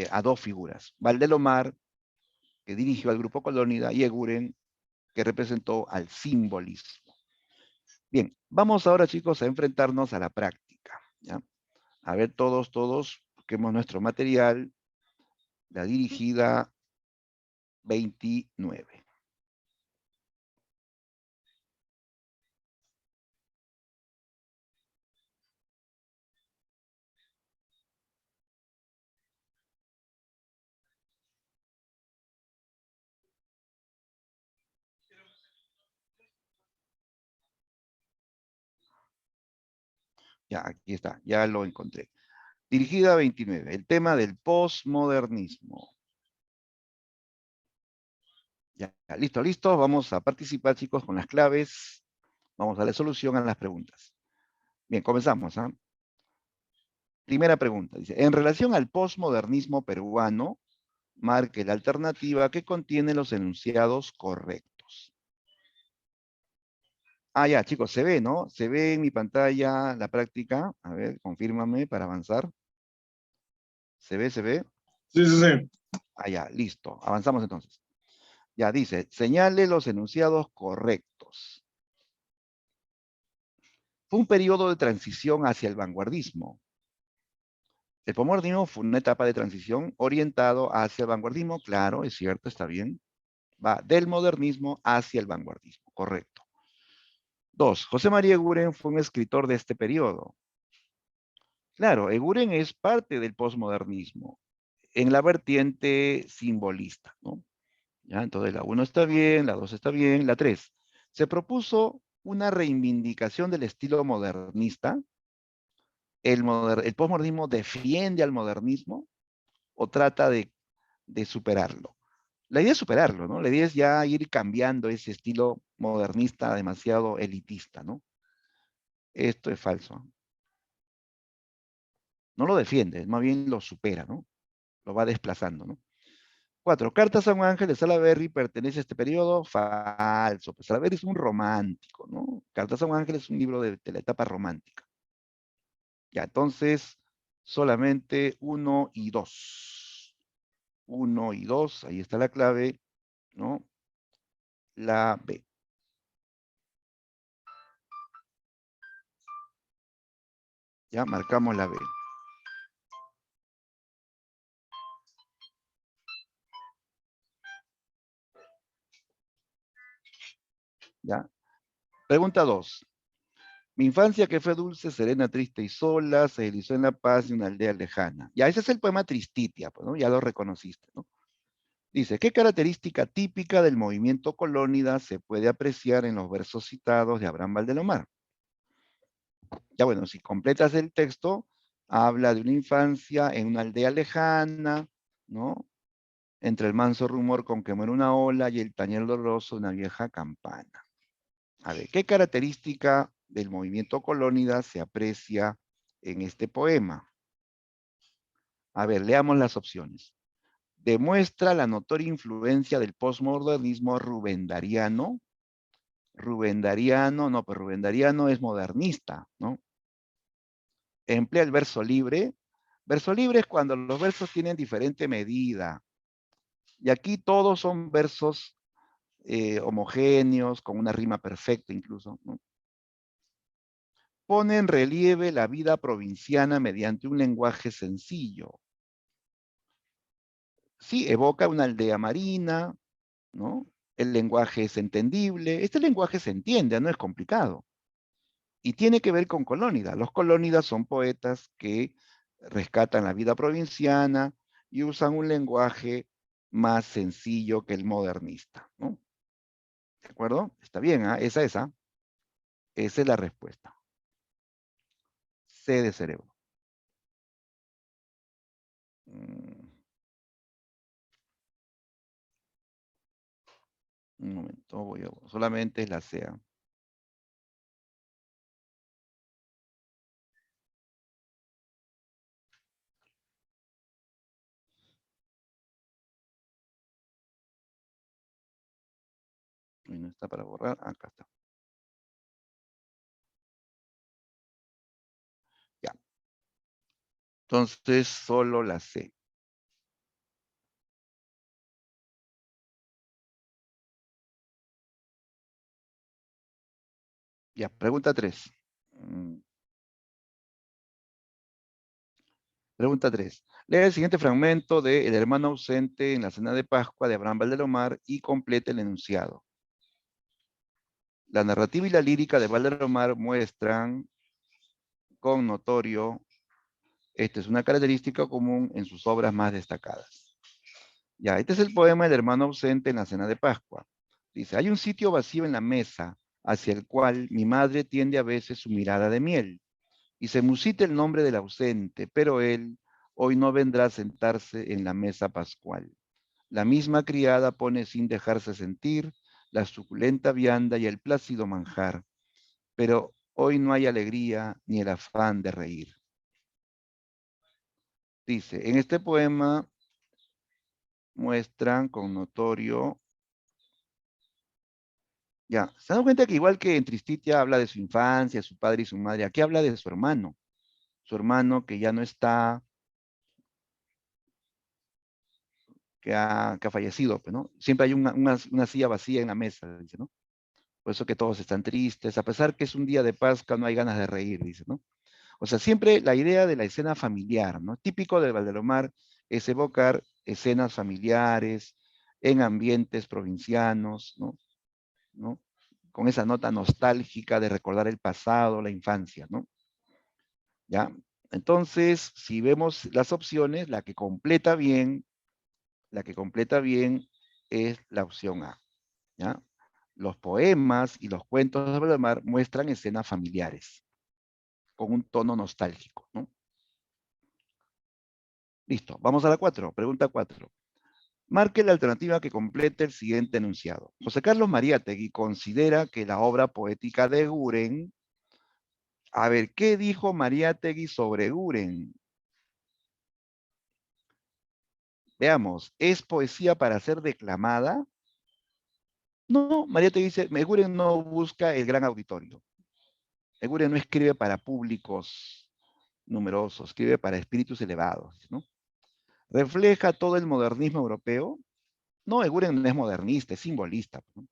a dos figuras, Valdelomar, que dirigió al Grupo Colónida, y Eguren, que representó al simbolismo. Bien, vamos ahora, chicos, a enfrentarnos a la práctica, ¿ya? A ver, todos, busquemos nuestro material, la dirigida 29. Ya, aquí está, ya lo encontré. Dirigida 29, el tema del posmodernismo. Ya, listo, listo. Vamos a participar, chicos, con las claves. Vamos a darle solución a las preguntas. Bien, comenzamos. ¿Ah? Primera pregunta, dice, en relación al posmodernismo peruano, marque la alternativa que contiene los enunciados correctos. Ah, ya, chicos, se ve, ¿no? Se ve en mi pantalla la práctica. A ver, confírmame para avanzar. ¿Se ve, se ve? Sí, sí, sí. Ah, ya, listo. Avanzamos entonces. Ya dice, señale los enunciados correctos. Fue un periodo de transición hacia el vanguardismo. El posmodernismo fue una etapa de transición orientado hacia el vanguardismo, claro, es cierto, está bien. Va del modernismo hacia el vanguardismo, correcto. 2. José María Eguren fue un escritor de este periodo. Claro, Eguren es parte del posmodernismo en la vertiente simbolista, ¿no? Ya, entonces la 1 está bien, la 2 está bien, la 3. Se propuso una reivindicación del estilo modernista. El posmodernismo defiende al modernismo o trata de superarlo. La idea es superarlo, ¿no? La idea es ya ir cambiando ese estilo modernista demasiado elitista, ¿no? Esto es falso. No lo defiende, más bien lo supera, ¿no? Lo va desplazando, ¿no? 4. Cartas a un ángel de Salaberry pertenece a este periodo. Falso. Pues Salaberry es un romántico, ¿no? Cartas a un ángel es un libro de la etapa romántica. Ya, entonces, solamente 1 y 2. 1 y 2, ahí está la clave, ¿no? La B. Ya, marcamos la B. ¿Ya? Pregunta 2. Mi infancia que fue dulce, serena, triste y sola, se deslizó en la paz de una aldea lejana. Ya, ese es el poema Tristitia, pues, ¿no? Ya lo reconociste, ¿no? Dice, ¿qué característica típica del movimiento colónida se puede apreciar en los versos citados de Abraham Valdelomar? Ya bueno, si completas el texto, habla de una infancia en una aldea lejana, ¿no? Entre el manso rumor con que muere una ola y el tañer doloroso de una vieja campana. A ver, ¿qué característica del movimiento colónida se aprecia en este poema? A ver, leamos las opciones. Demuestra la notoria influencia del postmodernismo rubendariano. Rubendariano, no, pero rubendariano es modernista, ¿no? Emplea el verso libre. Verso libre es cuando los versos tienen diferente medida. Y aquí todos son versos homogéneos, con una rima perfecta incluso, ¿no? Pone en relieve la vida provinciana mediante un lenguaje sencillo. Sí, evoca una aldea marina, ¿no? El lenguaje es entendible. Este lenguaje se entiende, no es complicado. Y tiene que ver con Colónidas. Los Colónidas son poetas que rescatan la vida provinciana y usan un lenguaje más sencillo que el modernista, ¿no? ¿De acuerdo? Está bien, ¿ah? Esa es la respuesta. C de cerebro. Un momento, solamente es la C. Y no está para borrar, acá está. Ya. Entonces, solo la C. Ya, pregunta 3. Pregunta 3. Lee el siguiente fragmento de El hermano ausente en la cena de Pascua de Abraham Valdelomar y complete el enunciado. La narrativa y la lírica de Valdelomar muestran con notorio, esta es una característica común en sus obras más destacadas. Ya, este es el poema El hermano ausente en la cena de Pascua. Dice, hay un sitio vacío en la mesa hacia el cual mi madre tiende a veces su mirada de miel y se musita el nombre del ausente, pero él hoy no vendrá a sentarse en la mesa pascual. La misma criada pone sin dejarse sentir la suculenta vianda y el plácido manjar, pero hoy no hay alegría ni el afán de reír. Dice, en este poema muestran con notorio, ya, se dan cuenta que igual que en Tristitia habla de su infancia, su padre y su madre, aquí habla de su hermano que ya no está, que ha fallecido, pues, ¿no? Siempre hay una silla vacía en la mesa, dice, ¿no? Por eso que todos están tristes, a pesar que es un día de Pascua, no hay ganas de reír, dice, ¿no? O sea, siempre la idea de la escena familiar, ¿no? Típico de Valdelomar es evocar escenas familiares en ambientes provincianos, ¿no? ¿No? Con esa nota nostálgica de recordar el pasado, la infancia, ¿no? ¿Ya? Entonces, si vemos las opciones, la que completa bien es la opción A, ¿ya? Los poemas y los cuentos de Valdemar muestran escenas familiares, con un tono nostálgico, ¿no? Listo, vamos a la 4, pregunta 4. Marque la alternativa que complete el siguiente enunciado. José Carlos Mariátegui considera que la obra poética de Eguren. A ver, ¿qué dijo Mariátegui sobre Eguren? Veamos, ¿es poesía para ser declamada? No, Mariátegui dice, Eguren no busca el gran auditorio. Eguren no escribe para públicos numerosos, escribe para espíritus elevados, ¿no? ¿Refleja todo el modernismo europeo? No, Eguren no es modernista, es simbolista, ¿no?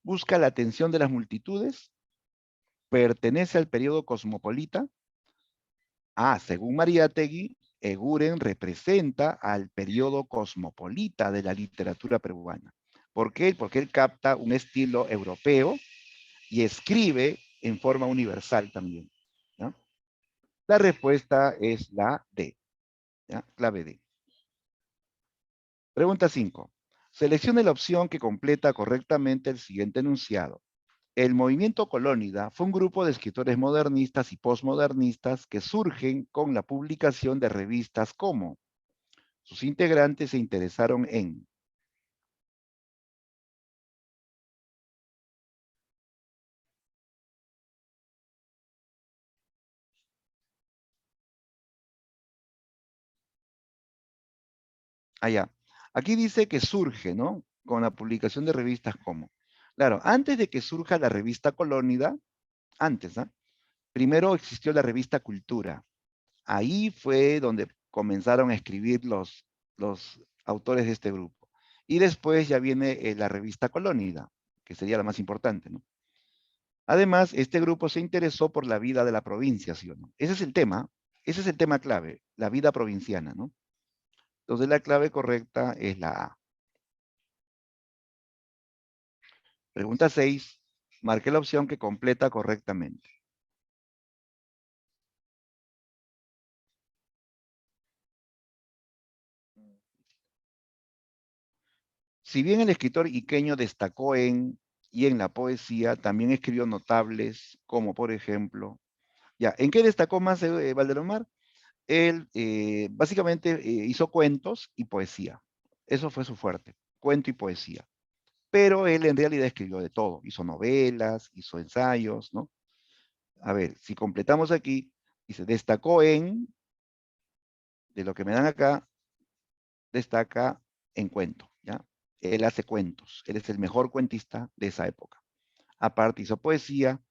¿Busca la atención de las multitudes? ¿Pertenece al periodo cosmopolita? Según Mariátegui, Eguren representa al periodo cosmopolita de la literatura peruana. ¿Por qué? Porque él capta un estilo europeo y escribe en forma universal también, ¿no? La respuesta es la D, ¿ya? Clave D. Pregunta 5. Seleccione la opción que completa correctamente el siguiente enunciado. El movimiento colónida fue un grupo de escritores modernistas y posmodernistas que surgen con la publicación de revistas como sus integrantes se interesaron en allá. Aquí dice que surge, ¿no? Con la publicación de revistas como. Claro, antes de que surja la revista Colónida, antes, ¿no? Primero existió la revista Cultura. Ahí fue donde comenzaron a escribir los autores de este grupo. Y después ya viene la revista Colónida, que sería la más importante, ¿no? Además, este grupo se interesó por la vida de la provincia, ¿sí o no? Ese es el tema clave, la vida provinciana, ¿no? Entonces la clave correcta es la A. Pregunta 6. Marque la opción que completa correctamente. Si bien el escritor iqueño destacó y en la poesía, también escribió notables como, por ejemplo, ¿en qué destacó más Valdelomar? Él básicamente hizo cuentos y poesía. Eso fue su fuerte, cuento y poesía. Pero él en realidad escribió de todo. Hizo novelas, hizo ensayos, ¿no? A ver, si completamos aquí, dice, destacó de lo que me dan acá, destaca en cuento, ¿ya? Él hace cuentos, él es el mejor cuentista de esa época. Aparte hizo poesía,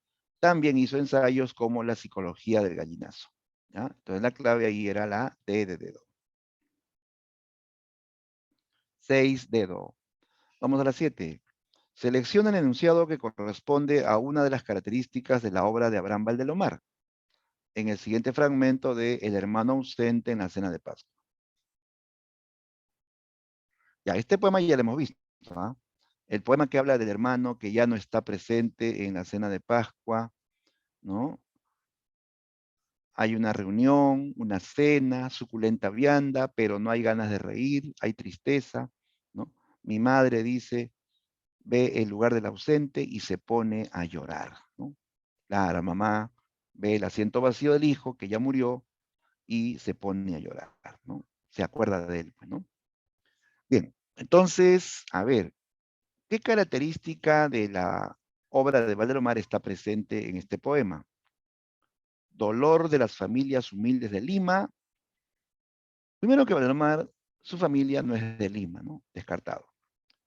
también hizo ensayos como La psicología del gallinazo, ¿ya? Entonces la clave ahí era la D de dedo. 6 dedo. Vamos a la 7. Selecciona el enunciado que corresponde a una de las características de la obra de Abraham Valdelomar, en el siguiente fragmento de El hermano ausente en la cena de Pascua. Ya, este poema ya lo hemos visto, ¿ah? El poema que habla del hermano que ya no está presente en la cena de Pascua, ¿no? Hay una reunión, una cena, suculenta vianda, pero no hay ganas de reír, hay tristeza, ¿no? Mi madre dice, ve el lugar del ausente y se pone a llorar, ¿no? Claro, mamá ve el asiento vacío del hijo, que ya murió, y se pone a llorar, ¿no? Se acuerda de él, pues, ¿no? Bien, entonces, a ver, ¿qué característica de la obra de Valdemar está presente en este poema? Dolor de las familias humildes de Lima. Primero que Valdemar, su familia no es de Lima, ¿no? Descartado.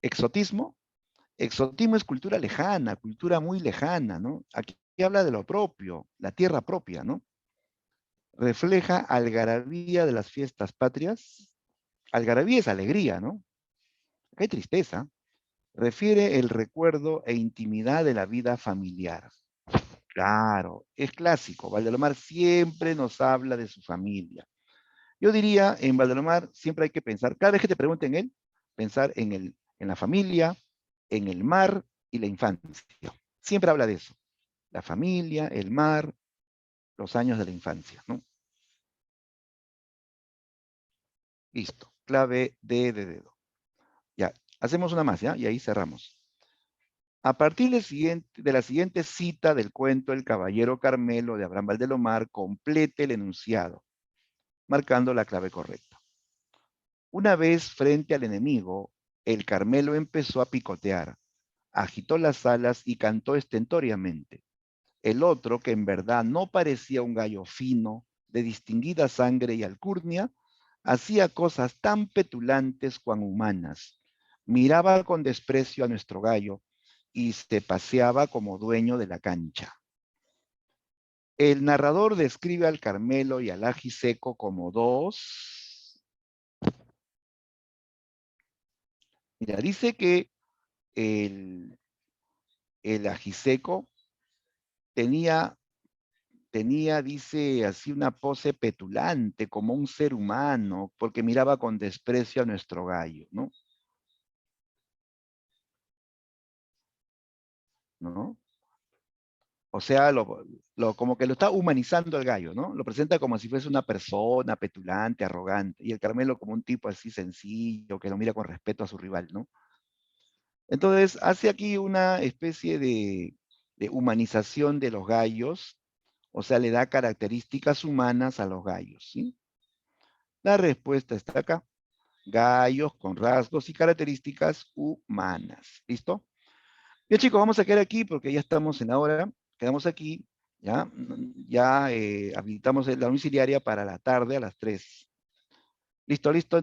Exotismo. Exotismo es cultura lejana, cultura muy lejana, ¿no? Aquí habla de lo propio, la tierra propia, ¿no? Refleja algarabía de las fiestas patrias. Algarabía es alegría, ¿no? Acá hay tristeza. Refiere el recuerdo e intimidad de la vida familiar. Claro, es clásico. Valdemar siempre nos habla de su familia. Yo diría, en Valdemar siempre hay que pensar, cada vez que te pregunten él, pensar en la familia, en el mar y la infancia. Siempre habla de eso. La familia, el mar, los años de la infancia, ¿no? Listo. Clave D de dedo. Ya, hacemos una más, ¿ya? Y ahí cerramos. A partir de la siguiente cita del cuento El Caballero Carmelo de Abraham Valdelomar, complete el enunciado, marcando la clave correcta. Una vez frente al enemigo, el Carmelo empezó a picotear, agitó las alas y cantó estentóreamente. El otro, que en verdad no parecía un gallo fino, de distinguida sangre y alcurnia, hacía cosas tan petulantes cuan humanas. Miraba con desprecio a nuestro gallo y se paseaba como dueño de la cancha. El narrador describe al Carmelo y al ajiseco como dos. Mira, dice que el ajiseco tenía, dice así, una pose petulante, como un ser humano, porque miraba con desprecio a nuestro gallo, ¿no? ¿No? O sea, como que lo está humanizando el gallo, ¿no? Lo presenta como si fuese una persona petulante, arrogante, y el Carmelo como un tipo así sencillo, que lo mira con respeto a su rival, ¿no? Entonces, hace aquí una especie de humanización de los gallos, o sea, le da características humanas a los gallos, ¿sí? La respuesta está acá. Gallos con rasgos y características humanas. ¿Listo? Bien, chicos, vamos a quedar aquí porque ya estamos en la hora. Quedamos aquí, ¿ya? Ya habilitamos la domiciliaria para la tarde a las 3. Listo, listo. Entonces,